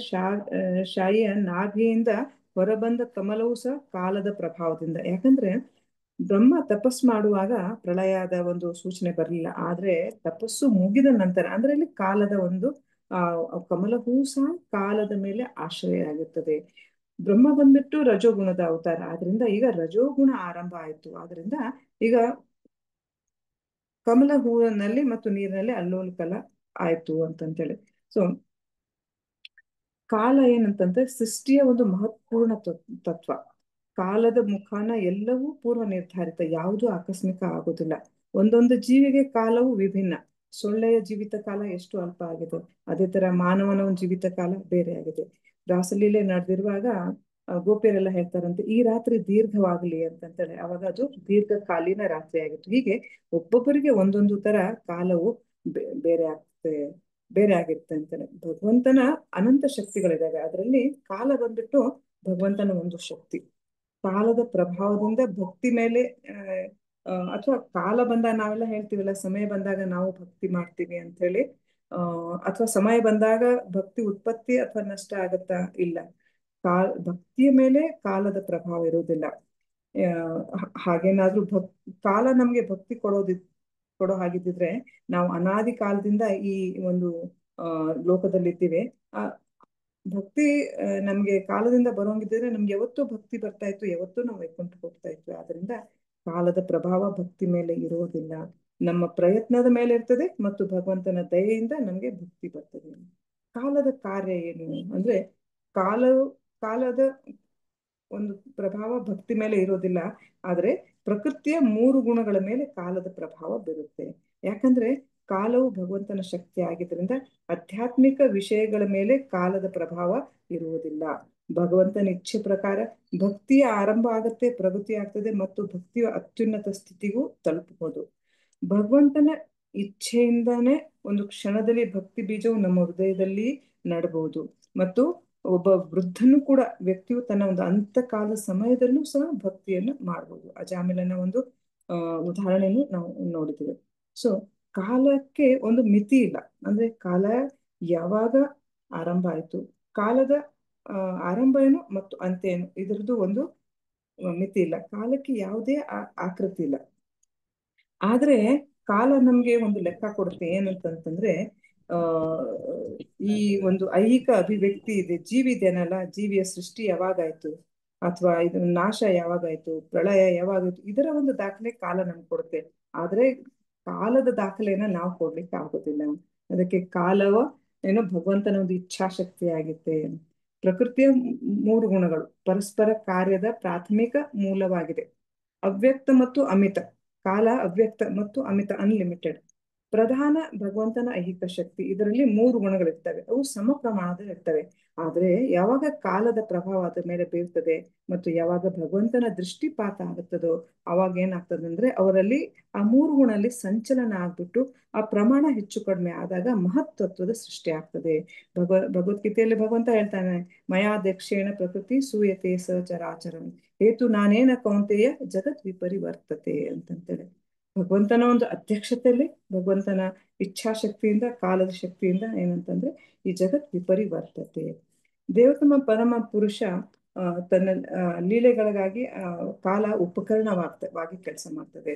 ಶಾಯಿಯ ನಾಭಿಯಿಂದ ಹೊರಬಂದ ಕಮಲವು ಸಹ ಕಾಲದ ಪ್ರಭಾವದಿಂದ. ಯಾಕಂದ್ರೆ ಬ್ರಹ್ಮ ತಪಸ್ ಮಾಡುವಾಗ ಪ್ರಳಯದ ಒಂದು ಸೂಚನೆ ಬರಲಿಲ್ಲ. ಆದ್ರೆ ತಪಸ್ಸು ಮುಗಿದ ನಂತರ, ಅಂದ್ರೆ ಇಲ್ಲಿ ಕಾಲದ ಒಂದು ಕಮಲವೂ ಸಹ ಕಾಲದ ಮೇಲೆ ಆಶ್ರಯ ಆಗಿರ್ತದೆ. ಬ್ರಹ್ಮ ಬಂದ್ಬಿಟ್ಟು ರಜೋಗುಣದ ಅವತಾರ, ಆದ್ರಿಂದ ಈಗ ರಜೋಗುಣ ಆರಂಭ ಆಯ್ತು. ಆದ್ರಿಂದ ಈಗ ಕಮಲ ಹೂವಿನಲ್ಲಿ ಮತ್ತು ನೀರಿನಲ್ಲಿ ಅಲ್ಲೋಲಕಲ ಆಯ್ತು ಅಂತಂತೇಳಿ. ಸೊ ಕಾಲ ಏನಂತಂದ್ರೆ ಸೃಷ್ಟಿಯ ಒಂದು ಮಹತ್ವಪೂರ್ಣ ತತ್ವ. ಕಾಲದ ಮುಖಾನ ಎಲ್ಲವೂ ಪೂರ್ವ ನಿರ್ಧಾರಿತ, ಯಾವುದೂ ಆಕಸ್ಮಿಕ ಆಗೋದಿಲ್ಲ. ಒಂದೊಂದು ಜೀವಿಗೆ ಕಾಲವು ವಿಭಿನ್ನ. ಸೊಳ್ಳೆಯ ಜೀವಿತ ಕಾಲ ಎಷ್ಟು ಅಲ್ಪ ಆಗಿದೆ, ಅದೇ ತರ ಮಾನವನ ಒಂದು ಜೀವಿತ ಕಾಲ ಬೇರೆ ಆಗಿದೆ. ರಾಸಲೀಲೆ ನಡೆದಿರುವಾಗ ಗೋಪಿಯರೆಲ್ಲ ಹೇಳ್ತಾರಂತೆ, ಈ ರಾತ್ರಿ ದೀರ್ಘವಾಗಲಿ ಅಂತಂತೇಳಿ. ಅವಾಗ ಅದು ದೀರ್ಘಕಾಲೀನ ರಾತ್ರಿ ಆಗಿತ್ತು. ಹೀಗೆ ಒಬ್ಬೊಬ್ಬರಿಗೆ ಒಂದೊಂದು ತರ ಕಾಲವು ಬೇರೆ ಆಗಿರುತ್ತೆ ಅಂತಾನೆ. ಭಗವಂತನ ಅನಂತ ಶಕ್ತಿಗಳಿದಾವೆ, ಅದರಲ್ಲಿ ಕಾಲ ಬಂದ್ಬಿಟ್ಟು ಭಗವಂತನ ಒಂದು ಶಕ್ತಿ. ಕಾಲದ ಪ್ರಭಾವದಿಂದ ಭಕ್ತಿ ಮೇಲೆ ಅಥವಾ ಕಾಲ ಬಂದಾಗ ನಾವೆಲ್ಲ ಹೇಳ್ತೀವಲ್ಲ, ಸಮಯ ಬಂದಾಗ ನಾವು ಭಕ್ತಿ ಮಾಡ್ತೀವಿ ಅಂತ ಹೇಳಿ. ಅಥವಾ ಸಮಯ ಬಂದಾಗ ಭಕ್ತಿ ಉತ್ಪತ್ತಿ ಅಥವಾ ನಷ್ಟ ಆಗತ್ತಾ? ಇಲ್ಲ. ಭಕ್ತಿಯ ಮೇಲೆ ಕಾಲದ ಪ್ರಭಾವ ಇರುವುದಿಲ್ಲ. ಹಾಗೇನಾದ್ರೂ ಕಾಲ ನಮ್ಗೆ ಭಕ್ತಿ ಕೊಡೋ ಹಾಗಿದ್ದಿದ್ರೆ, ನಾವು ಅನಾದಿ ಕಾಲದಿಂದ ಈ ಒಂದು ಲೋಕದಲ್ಲಿದ್ದೀವಿ. ಭಕ್ತಿ ನಮ್ಗೆ ಕಾಲದಿಂದ ಬರೋಂಗಿದ್ರೆ ನಮ್ಗೆ ಯಾವತ್ತೂ ಭಕ್ತಿ ಬರ್ತಾ ಇತ್ತು, ಯಾವತ್ತೂ ನಾವು ವೈಕುಂಠಕ್ಕೆ ಹೋಗ್ತಾ ಇತ್ತು. ಆದ್ರಿಂದ ಕಾಲದ ಪ್ರಭಾವ ಭಕ್ತಿ ಮೇಲೆ ಇರೋದಿಲ್ಲ, ನಮ್ಮ ಪ್ರಯತ್ನದ ಮೇಲೆ ಇರ್ತದೆ ಮತ್ತು ಭಗವಂತನ ದಯೆಯಿಂದ ನಮ್ಗೆ ಭಕ್ತಿ ಬರ್ತದೆ. ಕಾಲದ ಕಾರ್ಯ ಏನು ಅಂದ್ರೆ, ಕಾಲದ ಒಂದು ಪ್ರಭಾವ ಭಕ್ತಿ ಮೇಲೆ ಇರೋದಿಲ್ಲ, ಆದ್ರೆ ಪ್ರಕೃತಿಯ 3 ಗುಣಗಳ ಮೇಲೆ ಕಾಲದ ಪ್ರಭಾವ ಬೀರುತ್ತೆ. ಯಾಕಂದ್ರೆ ಕಾಲವು ಭಗವಂತನ ಶಕ್ತಿ ಆಗಿದ್ರಿಂದ ಆಧ್ಯಾತ್ಮಿಕ ವಿಷಯಗಳ ಮೇಲೆ ಕಾಲದ ಪ್ರಭಾವ ಇರುವುದಿಲ್ಲ. ಭಗವಂತನ ಇಚ್ಛೆ ಪ್ರಕಾರ ಭಕ್ತಿಯ ಆರಂಭ ಆಗತ್ತೆ, ಪ್ರಗತಿ ಆಗ್ತದೆ ಮತ್ತು ಭಕ್ತಿಯ ಅತ್ಯುನ್ನತ ಸ್ಥಿತಿಗೂ ತಲುಪಬಹುದು. ಭಗವಂತನ ಇಚ್ಛೆಯಿಂದಾನೇ ಒಂದು ಕ್ಷಣದಲ್ಲಿ ಭಕ್ತಿ ಬೀಜವು ನಮ್ಮ ಹೃದಯದಲ್ಲಿ ನಡಬಹುದು. ಮತ್ತು ಒಬ್ಬ ವೃದ್ಧನು ಕೂಡ ವ್ಯಕ್ತಿಯು ತನ್ನ ಒಂದು ಅಂತಕಾಲ ಸಮಯದಲ್ಲೂ ಸಹ ಭಕ್ತಿಯನ್ನು ಮಾಡಬಹುದು. ಅಜಾಮಿಲನ ಒಂದು ಉದಾಹರಣೆಯನ್ನು ನಾವು ನೋಡಿದ್ದೇವೆ. ಸೊ ಕಾಲಕ್ಕೆ ಒಂದು ಮಿತಿ ಇಲ್ಲ. ಅಂದ್ರೆ ಕಾಲ ಯಾವಾಗ ಆರಂಭ ಆಯ್ತು, ಕಾಲದ ಆರಂಭ ಏನು ಮತ್ತು ಅಂತ್ಯ ಏನು, ಇದರದ್ದು ಒಂದು ಮಿತಿ ಇಲ್ಲ. ಕಾಲಕ್ಕೆ ಯಾವುದೇ ಆಕೃತಿ ಇಲ್ಲ. ಆದ್ರೆ ಕಾಲ ನಮ್ಗೆ ಒಂದು ಲೆಕ್ಕ ಕೊಡುತ್ತೆ. ಏನಂತಂತಂದ್ರೆ ಆ ಈ ಒಂದು ಐಹಿಕ ಅಭಿವ್ಯಕ್ತಿ ಇದೆ, ಜೀವಿ ಇದೆನಲ್ಲ, ಜೀವಿಯ ಸೃಷ್ಟಿ ಯಾವಾಗಾಯ್ತು ಅಥವಾ ಇದರ ನಾಶ ಯಾವಾಗಾಯ್ತು, ಪ್ರಳಯ ಯಾವಾಗಾಯ್ತು, ಇದರ ಒಂದು ದಾಖಲೆ ಕಾಲ ನಮ್ಗೆ ಕೊಡುತ್ತೆ. ಆದ್ರೆ ಕಾಲದ ದಾಖಲೆಯನ್ನ ನಾವು ಕೊಡ್ಲಿಕ್ಕೆ ಆಗೋದಿಲ್ಲ. ಅದಕ್ಕೆ ಕಾಲವ ಏನೋ ಭಗವಂತನ ಒಂದು ಇಚ್ಛಾಶಕ್ತಿ ಆಗಿತ್ತೆ. ಪ್ರಕೃತಿಯ 3 ಗುಣಗಳು ಪರಸ್ಪರ ಕಾರ್ಯದ ಪ್ರಾಥಮಿಕ ಮೂಲವಾಗಿದೆ. ಅವ್ಯಕ್ತ ಮತ್ತು ಅಮಿತ. ಕಾಲ ಅವ್ಯಕ್ತ ಮತ್ತು ಅಮಿತ, ಅನ್ಲಿಮಿಟೆಡ್. ಪ್ರಧಾನ ಭಗವಂತನ ಐಹಿಕ ಶಕ್ತಿ. ಇದರಲ್ಲಿ 3 ಗುಣಗಳಿರ್ತವೆ, ಅವು ಸಮ ಪ್ರಮಾಣದಲ್ಲಿ ಇರ್ತವೆ. ಆದ್ರೆ ಯಾವಾಗ ಕಾಲದ ಪ್ರಭಾವ ಅದರ ಮೇಲೆ ಬೀಳ್ತದೆ ಮತ್ತು ಯಾವಾಗ ಭಗವಂತನ ದೃಷ್ಟಿಪಾತ ಆಗುತ್ತದೋ ಅವಾಗ ಏನಾಗ್ತದೆ ಅಂದ್ರೆ ಅವರಲ್ಲಿ ಆ 3 ಗುಣದಲ್ಲಿ ಸಂಚಲನ ಆಗ್ಬಿಟ್ಟು ಆ ಪ್ರಮಾಣ ಹೆಚ್ಚು ಕಡಿಮೆ ಆದಾಗ ಮಹತ್ತತ್ವದ ಸೃಷ್ಟಿ ಆಗ್ತದೆ. ಭಗವದ್ಗೀತೆಯಲ್ಲಿ ಭಗವಂತ ಹೇಳ್ತಾನೆ, ಮಯಾಧ್ಯಕ್ಷೇಣ ಪ್ರಕೃತಿ ಸೂಯತೆ ಸಚರಾಚರಂ ಹೇತು ನಾನೇನ ಕೌಂತೆಯ ಜಗತ್ ವಿಪರಿವರ್ತತೆ ಅಂತಂತೇಳಿ. ಭಗವಂತನ ಒಂದು ಅಧ್ಯಕ್ಷತೆಯಲ್ಲಿ, ಭಗವಂತನ ಇಚ್ಛಾಶಕ್ತಿಯಿಂದ, ಕಾಲದ ಶಕ್ತಿಯಿಂದ ಏನಂತಂದ್ರೆ ಈ ಜಗತ್ ವಿಪರಿವರ್ತತೆ. ದೇವತಮ ಪರಮ ಪುರುಷ ತನ್ನ ಲೀಲೆಗಳಿಗಾಗಿ ಕಾಲ ಉಪಕರಣವಾಗಿ ಕೆಲಸ ಮಾಡ್ತದೆ.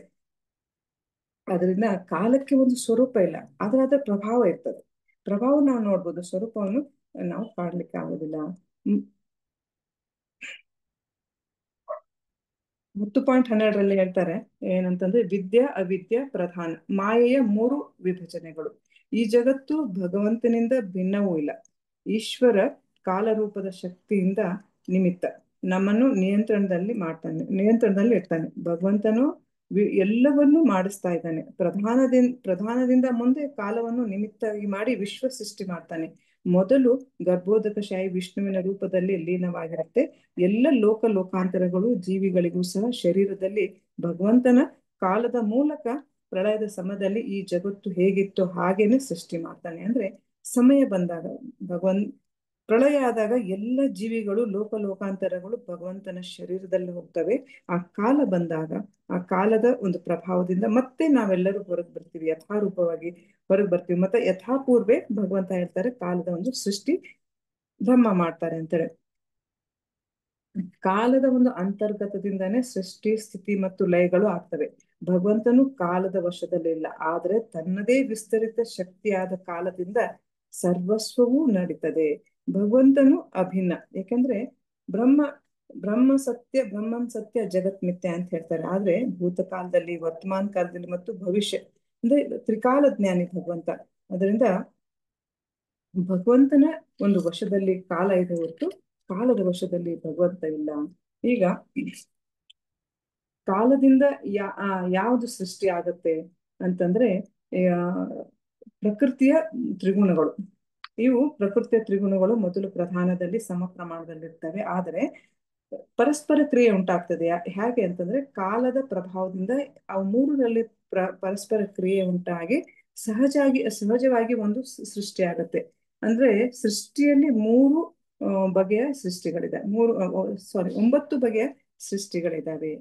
ಅದರಿಂದ ಕಾಲಕ್ಕೆ ಒಂದು ಸ್ವರೂಪ ಇಲ್ಲ, ಆದ್ರೆ ಅದರ ಪ್ರಭಾವ ಇರ್ತದೆ. ಪ್ರಭಾವ ನಾವು ನೋಡ್ಬೋದು, ಸ್ವರೂಪವನ್ನು ನಾವು ಕಾಡ್ಲಿಕ್ಕೆ ಆಗೋದಿಲ್ಲ. 10.12 ಹೇಳ್ತಾರೆ ಏನಂತಂದ್ರೆ, ವಿದ್ಯಾ ಅವಿದ್ಯ ಪ್ರಧಾನ ಮಾಯೆಯ 3 ವಿಭಜನೆಗಳು. ಈ ಜಗತ್ತು ಭಗವಂತನಿಂದ ಭಿನ್ನವೂ ಇಲ್ಲ. ಈಶ್ವರ ಕಾಲರೂಪದ ಶಕ್ತಿಯಿಂದ ನಿಮಿತ್ತ ನಮ್ಮನ್ನು ನಿಯಂತ್ರಣದಲ್ಲಿ ಇರ್ತಾನೆ. ಭಗವಂತನು ಎಲ್ಲವನ್ನೂ ಮಾಡಿಸ್ತಾ ಇದ್ದಾನೆ. ಪ್ರಧಾನದಿಂದ ಮುಂದೆ ಕಾಲವನ್ನು ನಿಮಿತ್ತವಾಗಿ ಮಾಡಿ ವಿಶ್ವ ಸೃಷ್ಟಿ ಮಾಡ್ತಾನೆ. ಮೊದಲು ಗರ್ಭೋದಕಶಾಹಿ ವಿಷ್ಣುವಿನ ರೂಪದಲ್ಲಿ ಲೀನವಾಗಿರುತ್ತೆ. ಎಲ್ಲ ಲೋಕಾಂತರಗಳು ಜೀವಿಗಳಿಗೂ ಸಹ ಶರೀರದಲ್ಲಿ ಭಗವಂತನ ಕಾಲದ ಮೂಲಕ ಪ್ರಳಯದ ಸಮಯದಲ್ಲಿ ಈ ಜಗತ್ತು ಹೇಗಿತ್ತು ಹಾಗೇನೆ ಸೃಷ್ಟಿ ಮಾಡ್ತಾನೆ. ಅಂದ್ರೆ ಸಮಯ ಬಂದಾಗ ಪ್ರಳಯ ಆದಾಗ ಎಲ್ಲ ಜೀವಿಗಳು ಲೋಕಾಂತರಗಳು ಭಗವಂತನ ಶರೀರದಲ್ಲಿ ಹೋಗ್ತವೆ. ಆ ಕಾಲ ಬಂದಾಗ ಆ ಕಾಲದ ಒಂದು ಪ್ರಭಾವದಿಂದ ಮತ್ತೆ ನಾವೆಲ್ಲರೂ ಹೊರಗೆ ಬರ್ತೀವಿ, ಯಥಾರೂಪವಾಗಿ ಹೊರಗೆ ಬರ್ತೀವಿ. ಮತ್ತೆ ಯಥಾಪೂರ್ವೆ ಭಗವಂತ ಹೇಳ್ತಾರೆ ಕಾಲದ ಒಂದು ಸೃಷ್ಟಿ ಬ್ರಹ್ಮ ಮಾಡ್ತಾರೆ ಅಂತಾರೆ. ಕಾಲದ ಒಂದು ಅಂತರ್ಗತದಿಂದಾನೇ ಸೃಷ್ಟಿ, ಸ್ಥಿತಿ ಮತ್ತು ಲಯಗಳು ಆಗ್ತವೆ. ಭಗವಂತನು ಕಾಲದ ವಶದಲ್ಲಿಲ್ಲ, ಆದ್ರೆ ತನ್ನದೇ ವಿಸ್ತರಿತ ಶಕ್ತಿಯಾದ ಕಾಲದಿಂದ ಸರ್ವಸ್ವವೂ ನಡೀತದೆ. ಭಗವಂತನು ಅಭಿನ್ನ. ಯಾಕಂದ್ರೆ ಬ್ರಹ್ಮನ್ ಸತ್ಯ ಜಗತ್ ಮಿಥ್ಯ ಅಂತ ಹೇಳ್ತಾರೆ. ಆದ್ರೆ ಭೂತಕಾಲದಲ್ಲಿ, ವರ್ತಮಾನ ಕಾಲದಲ್ಲಿ ಮತ್ತು ಭವಿಷ್ಯ ಅಂದ್ರೆ ತ್ರಿಕಾಲ ಜ್ಞಾನಿ ಭಗವಂತ. ಅದರಿಂದ ಭಗವಂತನ ಒಂದು ವಶದಲ್ಲಿ ಕಾಲ ಇದೆ ಹೊರತು ಕಾಲದ ವಶದಲ್ಲಿ ಭಗವಂತ ಇಲ್ಲ. ಈಗ ಕಾಲದಿಂದ ಯಾವುದು ಸೃಷ್ಟಿ ಆಗತ್ತೆ ಅಂತಂದ್ರೆ ಪ್ರಕೃತಿಯ ತ್ರಿಗುಣಗಳು. ಇವು ಪ್ರಕೃತಿಯ ತ್ರಿಗುಣಗಳು ಮೊದಲು ಪ್ರಧಾನದಲ್ಲಿ ಸಮ ಪ್ರಮಾಣದಲ್ಲಿ ಇರ್ತವೆ. ಆದರೆ ಪರಸ್ಪರ ಕ್ರಿಯೆ ಉಂಟಾಗ್ತದೆ. ಹೇಗೆ ಅಂತಂದ್ರೆ ಕಾಲದ ಪ್ರಭಾವದಿಂದ ಅವು 3ರಲ್ಲಿ ಪರಸ್ಪರ ಕ್ರಿಯೆ ಉಂಟಾಗಿ ಸಹಜವಾಗಿ ಒಂದು ಸೃಷ್ಟಿ ಆಗತ್ತೆ. ಅಂದ್ರೆ ಸೃಷ್ಟಿಯಲ್ಲಿ 3 ಬಗೆಯ ಸೃಷ್ಟಿಗಳಿದೆ. 9 ಬಗೆಯ ಸೃಷ್ಟಿಗಳಿದಾವೆ.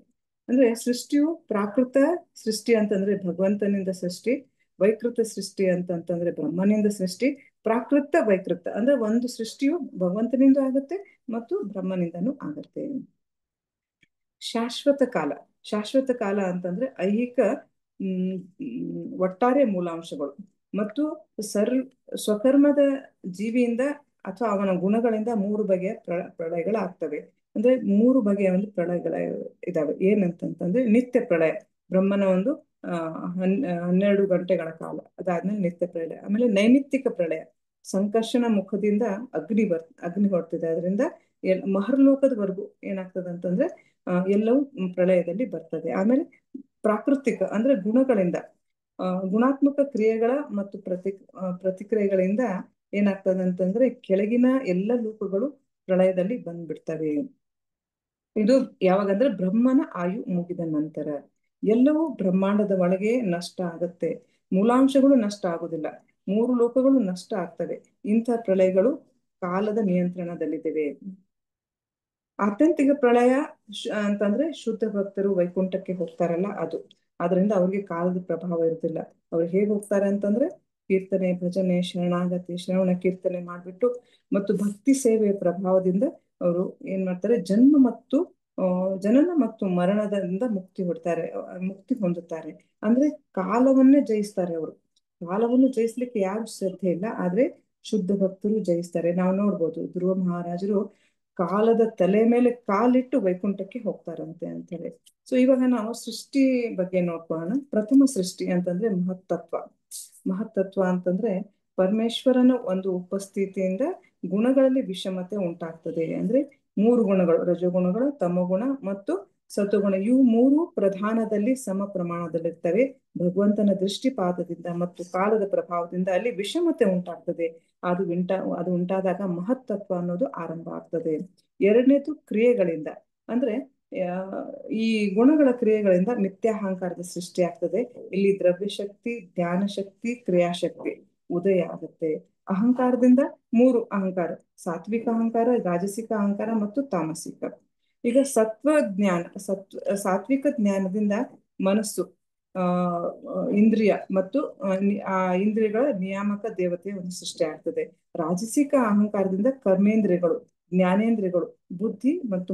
ಅಂದ್ರೆ ಸೃಷ್ಟಿಯು ಪ್ರಾಕೃತ ಸೃಷ್ಟಿ ಅಂತಂದ್ರೆ ಭಗವಂತನಿಂದ ಸೃಷ್ಟಿ, ವೈಕೃತ ಸೃಷ್ಟಿ ಅಂತಂತಂದ್ರೆ ಬ್ರಹ್ಮನಿಂದ ಸೃಷ್ಟಿ, ಪ್ರಾಕೃತ ವೈಕೃತ ಅಂದ್ರೆ ಒಂದು ಸೃಷ್ಟಿಯು ಭಗವಂತನಿಂದ ಆಗುತ್ತೆ ಮತ್ತು ಬ್ರಹ್ಮನಿಂದನೂ ಆಗುತ್ತೆ. ಶಾಶ್ವತ ಕಾಲ ಅಂತಂದ್ರೆ ಐಹಿಕ ಒಟ್ಟಾರೆ ಮೂಲಾಂಶಗಳು ಮತ್ತು ಸ್ವಕರ್ಮದ ಜೀವಿಯಿಂದ ಅಥವಾ ಅವನ ಗುಣಗಳಿಂದ 3 ಬಗೆಯ ಪ್ರಳಯಗಳಾಗ್ತವೆ. ಅಂದ್ರೆ 3 ಬಗೆಯ ಒಂದು ಪ್ರಳಯಗಳ ಇದಾವೆ. ಏನಂತಂತಂದ್ರೆ ನಿತ್ಯ ಪ್ರಳಯ, ಬ್ರಹ್ಮನ ಒಂದು 12 ಗಂಟೆಗಳ ಕಾಲ, ಅದಾದ್ಮೇಲೆ ನಿತ್ಯ ಪ್ರಳಯ. ಆಮೇಲೆ ನೈಮಿತ್ತಿಕ ಪ್ರಳಯ, ಸಂಕರ್ಷಣ ಮುಖದಿಂದ ಅಗ್ನಿ ಹೊಡ್ತಿದೆ. ಅದರಿಂದ ಮಹರ್ಲೋಕದವರೆಗೂ ಏನಾಗ್ತದೆ ಅಂತಂದ್ರೆ ಎಲ್ಲವೂ ಪ್ರಳಯದಲ್ಲಿ ಬರ್ತದೆ. ಆಮೇಲೆ ಪ್ರಾಕೃತಿಕ ಅಂದ್ರೆ ಗುಣಗಳಿಂದ, ಗುಣಾತ್ಮಕ ಕ್ರಿಯೆಗಳ ಮತ್ತು ಪ್ರತಿಕ್ರಿಯೆಗಳಿಂದ ಏನಾಗ್ತದೆ ಅಂತಂದ್ರೆ ಕೆಳಗಿನ ಎಲ್ಲ ಲೋಕಗಳು ಪ್ರಳಯದಲ್ಲಿ ಬಂದ್ಬಿಡ್ತವೆ. ಇದು ಯಾವಾಗಂದ್ರೆ ಬ್ರಹ್ಮನ ಆಯು ಮುಗಿದ ನಂತರ ಎಲ್ಲವೂ ಬ್ರಹ್ಮಾಂಡದ ಒಳಗೆ ನಷ್ಟ ಆಗತ್ತೆ. ಮೂಲಾಂಶಗಳು ನಷ್ಟ ಆಗುದಿಲ್ಲ, 3 ಲೋಕಗಳು ನಷ್ಟ ಆಗ್ತವೆ. ಇಂಥ ಪ್ರಳಯಗಳು ಕಾಲದ ನಿಯಂತ್ರಣದಲ್ಲಿದ್ದೇವೆ. ಆತ್ಯಂತಿಕ ಪ್ರಳಯ ಅಂತಂದ್ರೆ ಶುದ್ಧ ಭಕ್ತರು ವೈಕುಂಠಕ್ಕೆ ಹೋಗ್ತಾರಲ್ಲ ಅದು. ಅದರಿಂದ ಅವ್ರಿಗೆ ಕಾಲದ ಪ್ರಭಾವ ಇರುತ್ತಿಲ್ಲ. ಅವ್ರು ಹೇಗೆ ಹೋಗ್ತಾರೆ ಅಂತಂದ್ರೆ ಕೀರ್ತನೆ, ಭಜನೆ, ಶರಣಾಗತಿ, ಶ್ರವಣ ಕೀರ್ತನೆ ಮಾಡ್ಬಿಟ್ಟು ಮತ್ತು ಭಕ್ತಿ ಸೇವೆಯ ಪ್ರಭಾವದಿಂದ ಅವರು ಏನ್ ಮಾಡ್ತಾರೆ, ಜನನ ಮತ್ತು ಮರಣದಿಂದ ಮುಕ್ತಿ ಹೊಂದುತ್ತಾರೆ. ಅಂದ್ರೆ ಕಾಲವನ್ನೇ ಜಯಿಸ್ತಾರೆ ಅವರು. ಕಾಲವನ್ನು ಜಯಿಸ್ಲಿಕ್ಕೆ ಯಾರು ಶ್ರದ್ಧೆ ಇಲ್ಲ, ಆದ್ರೆ ಶುದ್ಧ ಭಕ್ತರು ಜಯಿಸ್ತಾರೆ. ನಾವು ನೋಡ್ಬೋದು ಧ್ರುವ ಮಹಾರಾಜರು ಕಾಲದ ತಲೆ ಮೇಲೆ ಕಾಲಿಟ್ಟು ವೈಕುಂಠಕ್ಕೆ ಹೋಗ್ತಾರಂತೆ ಅಂತೇಳಿ. ಸೊ ಇವಾಗ ನಾವು ಸೃಷ್ಟಿ ಬಗ್ಗೆ ನೋಡ್ಕೊಳ್ಳೋಣ. ಪ್ರಥಮ ಸೃಷ್ಟಿ ಅಂತಂದ್ರೆ ಮಹತ್ತತ್ವ ಅಂತಂದ್ರೆ ಪರಮೇಶ್ವರನ ಒಂದು ಉಪಸ್ಥಿತಿಯಿಂದ ಗುಣಗಳಲ್ಲಿ ವಿಷಮತೆ ಉಂಟಾಗ್ತದೆ. ಅಂದ್ರೆ 3 ಗುಣಗಳು, ರಜೋಗುಣಗಳು, ತಮೋಗುಣ ಮತ್ತು ಸತೋಗುಣ, ಇವು 3 ಪ್ರಧಾನದಲ್ಲಿ ಸಮ ಪ್ರಮಾಣದಲ್ಲಿರ್ತವೆ. ಭಗವಂತನ ದೃಷ್ಟಿಪಾತದಿಂದ ಮತ್ತು ಕಾಲದ ಪ್ರಭಾವದಿಂದ ಅಲ್ಲಿ ವಿಷಮತೆ ಉಂಟಾಗ್ತದೆ. ಅದು ಉಂಟಾದಾಗ ಮಹತ್ತತ್ವ ಅನ್ನೋದು ಆರಂಭ ಆಗ್ತದೆ. ಎರಡನೇದು ಕ್ರಿಯೆಗಳಿಂದ, ಅಂದ್ರೆ ಈ ಗುಣಗಳ ಕ್ರಿಯೆಗಳಿಂದ ಮಿಥ್ಯಾಹಂಕಾರದ ಸೃಷ್ಟಿ ಆಗ್ತದೆ. ಇಲ್ಲಿ ದ್ರವ್ಯ ಶಕ್ತಿ, ಧ್ಯಾನ ಶಕ್ತಿ, ಕ್ರಿಯಾಶಕ್ತಿ ಉದಯ ಆಗುತ್ತೆ. ಅಹಂಕಾರದಿಂದ 3 ಅಹಂಕಾರ: ಸಾತ್ವಿಕ ಅಹಂಕಾರ, ರಾಜಸಿಕ ಅಹಂಕಾರ ಮತ್ತು ತಾಮಸಿಕ. ಈಗ ಸಾತ್ವಿಕ ಜ್ಞಾನದಿಂದ ಮನಸ್ಸು, ಇಂದ್ರಿಯ ಮತ್ತು ಆ ಇಂದ್ರಿಯಗಳ ನಿಯಾಮಕ ದೇವತೆಯ ಒಂದು ಸೃಷ್ಟಿ ಆಗ್ತದೆ. ರಾಜಸಿಕ ಅಹಂಕಾರದಿಂದ ಕರ್ಮೇಂದ್ರಿಯಗಳು, ಜ್ಞಾನೇಂದ್ರಿಯಗಳು, ಬುದ್ಧಿ ಮತ್ತು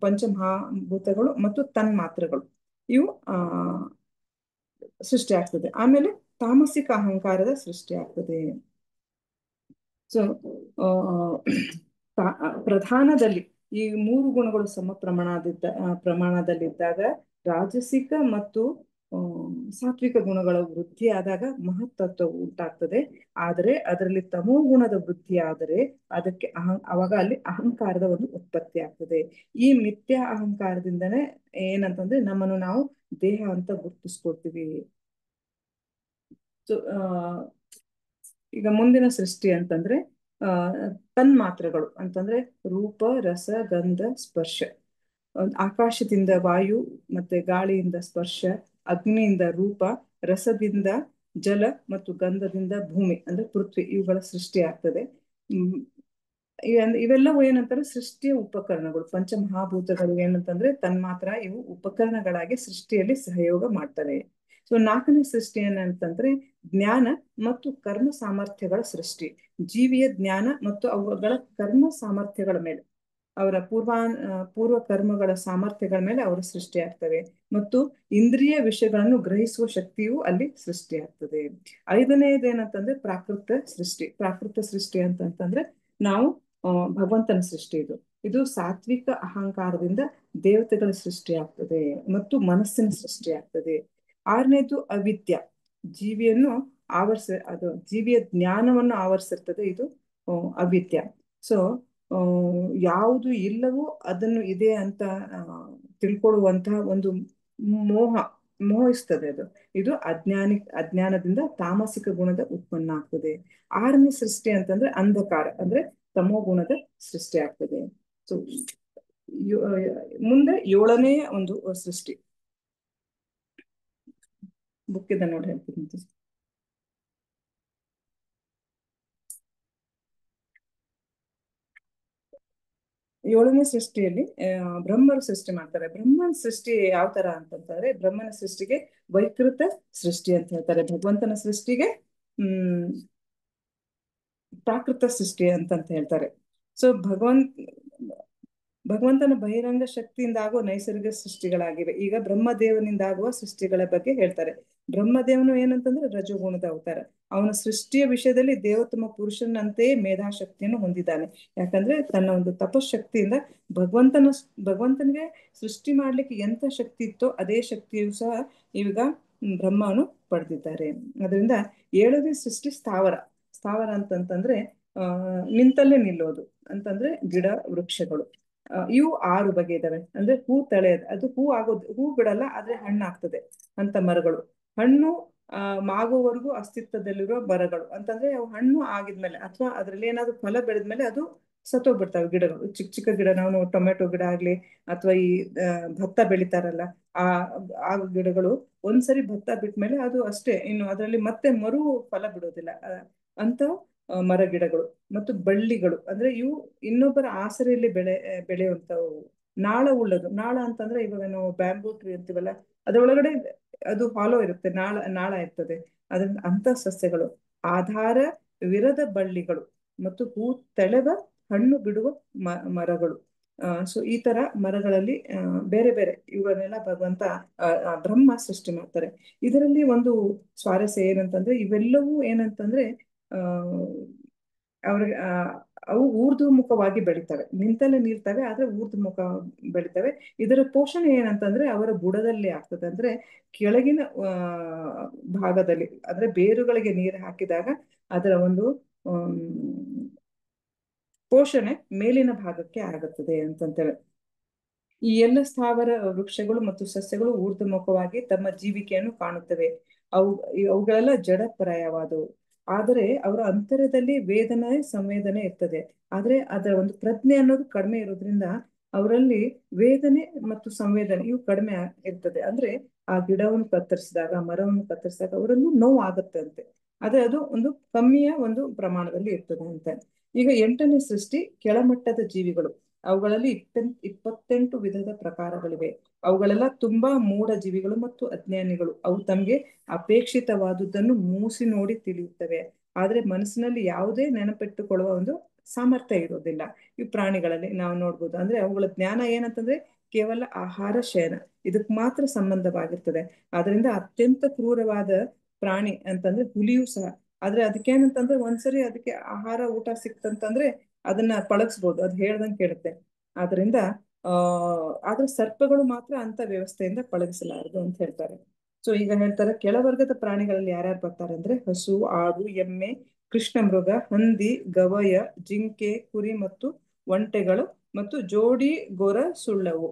ಪಂಚಮಹಾಭೂತಗಳು ಮತ್ತು ತನ್ಮಾತ್ರಗಳು ಇವು ಸೃಷ್ಟಿ ಆಗ್ತದೆ. ಆಮೇಲೆ ತಾಮಸಿಕ ಅಹಂಕಾರದ ಸೃಷ್ಟಿ ಆಗ್ತದೆ. ಸೊ ಪ್ರಧಾನದಲ್ಲಿ ಈ 3 ಗುಣಗಳು ಸಮ ಪ್ರಮಾಣದಲ್ಲಿದ್ದಾಗ ರಾಜಸಿಕ ಮತ್ತು ಸಾತ್ವಿಕ ಗುಣಗಳ ವೃದ್ಧಿ ಆದಾಗ ಮಹತ್ತತ್ವ ಉಂಟಾಗ್ತದೆ. ಆದರೆ ಅದರಲ್ಲಿ ತಮೋ ಗುಣದ ವೃದ್ಧಿ ಆದರೆ ಅದಕ್ಕೆ ಅವಾಗ ಅಲ್ಲಿ ಅಹಂಕಾರದ ಒಂದು ಉತ್ಪತ್ತಿ ಆಗ್ತದೆ. ಈ ಮಿಥ್ಯಾ ಅಹಂಕಾರದಿಂದನೇ ಏನಂತಂದ್ರೆ ನಮ್ಮನ್ನು ನಾವು ದೇಹ ಅಂತ ಗುರುತಿಸ್ಕೊಳ್ತೀವಿ. ಸೊ ಈಗ ಮುಂದಿನ ಸೃಷ್ಟಿ ಅಂತಂದ್ರೆ ತನ್ಮಾತ್ರಗಳು ಅಂತಂದ್ರೆ ರೂಪ, ರಸ, ಗಂಧ, ಸ್ಪರ್ಶ. ಆಕಾಶದಿಂದ ವಾಯು, ಮತ್ತೆ ಗಾಳಿಯಿಂದ ಸ್ಪರ್ಶ, ಅಗ್ನಿಯಿಂದ ರೂಪ, ರಸದಿಂದ ಜಲ ಮತ್ತು ಗಂಧದಿಂದ ಭೂಮಿ ಅಂದ್ರೆ ಪೃಥ್ವಿ, ಇವುಗಳ ಸೃಷ್ಟಿ ಆಗ್ತದೆ. ಇವೆಲ್ಲವೂ ಏನಂತಾರೆ ಸೃಷ್ಟಿಯ ಉಪಕರಣಗಳು. ಪಂಚಮಹಾಭೂತಗಳು ಏನಂತಂದ್ರೆ ತನ್ಮಾತ್ರ, ಇವು ಉಪಕರಣಗಳಾಗಿ ಸೃಷ್ಟಿಯಲ್ಲಿ ಸಹಯೋಗ ಮಾಡ್ತವೆ. ಸೊ 4ನೇ ಸೃಷ್ಟಿ ಏನಂತಂದ್ರೆ ಜ್ಞಾನ ಮತ್ತು ಕರ್ಮ ಸಾಮರ್ಥ್ಯಗಳ ಸೃಷ್ಟಿ. ಜೀವಿಯ ಜ್ಞಾನ ಮತ್ತು ಅವುಗಳ ಕರ್ಮ ಸಾಮರ್ಥ್ಯಗಳ ಮೇಲೆ, ಅವರ ಪೂರ್ವ ಕರ್ಮಗಳ ಸಾಮರ್ಥ್ಯಗಳ ಮೇಲೆ ಅವರು ಸೃಷ್ಟಿಯಾಗ್ತವೆ. ಮತ್ತು ಇಂದ್ರಿಯ ವಿಷಯಗಳನ್ನು ಗ್ರಹಿಸುವ ಶಕ್ತಿಯು ಅಲ್ಲಿ ಸೃಷ್ಟಿಯಾಗ್ತದೆ. 5ನೇದೇನಂತಂದ್ರೆ ಪ್ರಾಕೃತ ಸೃಷ್ಟಿ ಅಂತಂದ್ರೆ ನಾವು ಭಗವಂತನ ಸೃಷ್ಟಿ. ಇದು ಸಾತ್ವಿಕ ಅಹಂಕಾರದಿಂದ ದೇವತೆಗಳ ಸೃಷ್ಟಿ ಆಗ್ತದೆ ಮತ್ತು ಮನಸ್ಸಿನ ಸೃಷ್ಟಿ ಆಗ್ತದೆ. 6ನೇದು ಅವಿದ್ಯ, ಜೀವಿಯನ್ನು ಜೀವಿಯ ಜ್ಞಾನವನ್ನು ಆವರಿಸಿರ್ತದೆ. ಇದು ಅವಿದ್ಯ. ಸೊ ಯಾವುದು ಇಲ್ಲವೋ ಅದನ್ನು ಇದೆ ಅಂತ ತಿಳ್ಕೊಳ್ಳುವಂತಹ ಒಂದು ಮೋಹಿಸ್ತದೆ. ಇದು ಅಜ್ಞಾನದಿಂದ ತಾಮಸಿಕ ಗುಣದ ಉತ್ಪನ್ನ ಆಗ್ತದೆ. 6ನೇ ಸೃಷ್ಟಿ ಅಂತಂದ್ರೆ ಅಂಧಕಾರ, ಅಂದ್ರೆ ತಮೋ ಗುಣದ ಸೃಷ್ಟಿ ಆಗ್ತದೆ. ಸೊ ಮುಂದೆ 7ನೇ ಒಂದು ಸೃಷ್ಟಿ ಬುಕ್ಕಿದ ನೋಡಿ ಹೇಳ್ತೀನಿ. 7ನೇ ಸೃಷ್ಟಿಯಲ್ಲಿ ಬ್ರಹ್ಮರು ಸೃಷ್ಟಿ ಮಾಡ್ತಾರೆ. ಬ್ರಹ್ಮನ ಸೃಷ್ಟಿ ಯಾವ ತರ ಅಂತಂದ್ರೆ ಬ್ರಹ್ಮನ ಸೃಷ್ಟಿಗೆ ವೈಕೃತ ಸೃಷ್ಟಿ ಅಂತ ಹೇಳ್ತಾರೆ. ಭಗವಂತನ ಸೃಷ್ಟಿಗೆ ಪ್ರಾಕೃತ ಸೃಷ್ಟಿ ಅಂತ ಹೇಳ್ತಾರೆ. ಸೊ ಭಗವಂತನ ಬಹಿರಂಗ ಶಕ್ತಿಯಿಂದ ಆಗುವ ನೈಸರ್ಗಿಕ ಸೃಷ್ಟಿಗಳಾಗಿವೆ. ಈಗ ಬ್ರಹ್ಮದೇವನಿಂದ ಆಗುವ ಸೃಷ್ಟಿಗಳ ಬಗ್ಗೆ ಹೇಳ್ತಾರೆ. ಬ್ರಹ್ಮದೇವನು ಏನಂತಂದ್ರೆ ರಜೋಗುಣದ ಅವತಾರ. ಅವನ ಸೃಷ್ಟಿಯ ವಿಷಯದಲ್ಲಿ ದೇವೋತ್ತಮ ಪುರುಷನಂತೆಯೇ ಮೇಧಾಶಕ್ತಿಯನ್ನು ಹೊಂದಿದ್ದಾನೆ. ಯಾಕಂದ್ರೆ ತನ್ನ ಒಂದು ತಪಶಕ್ತಿಯಿಂದ ಭಗವಂತನಿಗೆ ಸೃಷ್ಟಿ ಮಾಡ್ಲಿಕ್ಕೆ ಎಂತ ಶಕ್ತಿ ಇತ್ತೋ ಅದೇ ಶಕ್ತಿಯು ಸಹ ಈಗ ಬ್ರಹ್ಮನು ಪಡೆದಿದ್ದಾರೆ. ಅದರಿಂದ 7ನೇ ಸೃಷ್ಟಿ ಸ್ಥಾವರ ಅಂತಂತಂದ್ರೆ ನಿಂತಲ್ಲೇ ನಿಲ್ಲೋದು ಅಂತಂದ್ರೆ ಗಿಡ ವೃಕ್ಷಗಳು. ಇವು 6 ಬಗೆ ಇದಾವೆ. ಅಂದ್ರೆ ಹೂ ತಳೆಯದು, ಅದು ಹೂ ಆಗೋದು, ಹೂ ಬಿಡಲ್ಲ ಆದ್ರೆ ಹಣ್ಣಾಗ್ತದೆ ಅಂತ ಮರಗಳು. ಹಣ್ಣು ಮಾಗುವವರೆಗೂ ಅಸ್ತಿತ್ವದಲ್ಲಿರುವ ಮರಗಳು ಅಂತಂದ್ರೆ ಅವು ಹಣ್ಣು ಆಗಿದ್ಮೇಲೆ ಅಥವಾ ಅದ್ರಲ್ಲಿ ಏನಾದ್ರು ಫಲ ಬೆಳೆದ್ಮೇಲೆ ಅದು ಸತ್ತೋಗ್ಬಿಡ್ತಾವೆ ಗಿಡಗಳು. ಚಿಕ್ಕ ಚಿಕ್ಕ ಗಿಡ, ನಾವು ಟೊಮೆಟೊ ಗಿಡ ಆಗ್ಲಿ ಅಥವಾ ಈ ಭತ್ತ ಬೆಳಿತಾರಲ್ಲ ಆ ಆ ಗಿಡಗಳು ಒಂದ್ಸರಿ ಭತ್ತ ಬಿಟ್ಮೇಲೆ ಅದು ಅಷ್ಟೇ, ಇನ್ನು ಅದರಲ್ಲಿ ಮತ್ತೆ ಮರು ಫಲ ಬಿಡೋದಿಲ್ಲ ಅಂತ ಮರ ಗಿಡಗಳು. ಮತ್ತು ಬಳ್ಳಿಗಳು ಅಂದ್ರೆ ಇವು ಇನ್ನೊಬ್ಬರ ಆಸರೆಯಲ್ಲಿ ಬೆಳೆಯುವಂತವು. ನಾಳ ಉಳ್ಳದು, ನಾಳ ಅಂತಂದ್ರೆ ಇವಾಗ ನಾವು ಬ್ಯಾಂಬೂ ಟ್ರೀ ಅಂತೀವಲ್ಲ, ಅದರೊಳಗಡೆ ಅದು ಹಾಲೋ ಇರುತ್ತೆ, ನಾಳ ಇರ್ತದೆ. ಅದ್ರಿಂದ ಅಂತ ಸಸ್ಯಗಳು. ಆಧಾರ ವಿರದ ಬಳ್ಳಿಗಳು ಮತ್ತು ಹೂ ತೆಳೆದ ಹಣ್ಣು ಬಿಡುವ ಮರಗಳು. ಸೊ ಈ ತರ ಮರಗಳಲ್ಲಿ ಬೇರೆ ಬೇರೆ ಇವುಗಳನ್ನೆಲ್ಲ ಭಗವಂತ ಬ್ರಹ್ಮ ಸೃಷ್ಟಿ ಮಾಡ್ತಾರೆ. ಇದರಲ್ಲಿ ಒಂದು ಸ್ವಾರಸ್ಯ ಏನಂತಂದ್ರೆ ಇವೆಲ್ಲವೂ ಏನಂತಂದ್ರೆ ಆ ಅವ್ರಿಗೆ ಅವು ಊರ್ಧ್ವಮುಖವಾಗಿ ಬೆಳಿತವೆ, ನಿಂತಲ್ಲೇ ನೀರ್ತವೆ ಆದ್ರೆ ಊರ್ಧ್ವಮುಖ ಬೆಳಿತವೆ. ಇದರ ಪೋಷಣೆ ಏನಂತಂದ್ರೆ ಅವರ ಬುಡದಲ್ಲಿ ಆಗ್ತದೆ. ಅಂದ್ರೆ ಕೆಳಗಿನ ಭಾಗದಲ್ಲಿ ಅಂದ್ರೆ ಬೇರುಗಳಿಗೆ ನೀರು ಹಾಕಿದಾಗ ಅದರ ಒಂದು ಪೋಷಣೆ ಮೇಲಿನ ಭಾಗಕ್ಕೆ ಆಗುತ್ತದೆ ಅಂತಂತೇವೆ. ಈ ಎಲ್ಲ ಸ್ಥಾವರ ವೃಕ್ಷಗಳು ಮತ್ತು ಸಸ್ಯಗಳು ಊರ್ಧ್ವಮುಖವಾಗಿ ತಮ್ಮ ಜೀವಿಕೆಯನ್ನು ಕಾಣುತ್ತವೆ. ಅವುಗಳೆಲ್ಲ ಜಡಪ್ರಾಯವಾದವು. ಆದರೆ ಅವರ ಅಂತರದಲ್ಲಿ ವೇದನೆ ಸಂವೇದನೆ ಇರ್ತದೆ. ಆದ್ರೆ ಅದರ ಒಂದು ಪ್ರಜ್ಞೆ ಅನ್ನೋದು ಕಡಿಮೆ ಇರೋದ್ರಿಂದ ಅವರಲ್ಲಿ ವೇದನೆ ಮತ್ತು ಸಂವೇದನೆ ಇವು ಕಡಿಮೆ ಇರ್ತದೆ. ಅಂದ್ರೆ ಆ ಗಿಡವನ್ನು ಕತ್ತರಿಸಿದಾಗ, ಮರವನ್ನು ಕತ್ತರಿಸಿದಾಗ ಅವರನ್ನು ನೋವು ಆಗುತ್ತೆ ಅಂತೆ. ಆದ್ರೆ ಅದು ಒಂದು ಕಮ್ಮಿಯ ಒಂದು ಪ್ರಮಾಣದಲ್ಲಿ ಇರ್ತದೆ ಅಂತ. ಈಗ 8ನೇ ಸೃಷ್ಟಿ ಕೆಳಮಟ್ಟದ ಜೀವಿಗಳು. ಅವುಗಳಲ್ಲಿ 28 ವಿಧದ ಪ್ರಕಾರಗಳಿವೆ. ಅವುಗಳೆಲ್ಲ ತುಂಬಾ ಮೂಢ ಜೀವಿಗಳು ಮತ್ತು ಅಜ್ಞಾನಿಗಳು. ಅವು ತಮಗೆ ಅಪೇಕ್ಷಿತವಾದುದನ್ನು ಮೂಸಿ ನೋಡಿ ತಿಳಿಯುತ್ತವೆ, ಆದ್ರೆ ಮನಸ್ಸಿನಲ್ಲಿ ಯಾವುದೇ ನೆನಪಿಟ್ಟುಕೊಳ್ಳುವ ಒಂದು ಸಾಮರ್ಥ್ಯ ಇರೋದಿಲ್ಲ. ಈ ಪ್ರಾಣಿಗಳಲ್ಲಿ ನಾವು ನೋಡ್ಬೋದು. ಅಂದ್ರೆ ಅವುಗಳ ಜ್ಞಾನ ಏನಂತಂದ್ರೆ ಕೇವಲ ಆಹಾರ ಶಯನ ಇದಕ್ ಮಾತ್ರ ಸಂಬಂಧವಾಗಿರ್ತದೆ. ಅದರಿಂದ ಅತ್ಯಂತ ಕ್ರೂರವಾದ ಪ್ರಾಣಿ ಅಂತಂದ್ರೆ ಹುಲಿಯೂ ಸಹ. ಆದ್ರೆ ಅದಕ್ಕೇನಂತಂದ್ರೆ ಒಂದ್ಸರಿ ಅದಕ್ಕೆ ಆಹಾರ ಊಟ ಸಿಕ್ತಂತಂದ್ರೆ ಅದನ್ನ ಪಳಗಿಸ್ಬೋದು, ಅದು ಹೇಳ್ದಂಗೆ ಕೇಳುತ್ತೆ. ಆದ್ರಿಂದ ಆದ್ರೆ ಸರ್ಪಗಳು ಮಾತ್ರ ಅಂತ ವ್ಯವಸ್ಥೆಯಿಂದ ಪಳಗಿಸಲಾರದು ಅಂತ ಹೇಳ್ತಾರೆ. ಸೊ ಈಗ ಹೇಳ್ತಾರೆ ಕೆಳವರ್ಗದ ಪ್ರಾಣಿಗಳಲ್ಲಿ ಯಾರ್ಯಾರು ಬರ್ತಾರೆ ಅಂದ್ರೆ ಹಸು, ಆಡು, ಎಮ್ಮೆ, ಕೃಷ್ಣ ಮೃಗ, ಹಂದಿ, ಗವಯ, ಜಿಂಕೆ, ಕುರಿ ಮತ್ತು ಒಂಟೆಗಳು ಮತ್ತು ಜೋಡಿ ಗೊರ ಸುಳ್ಳವು.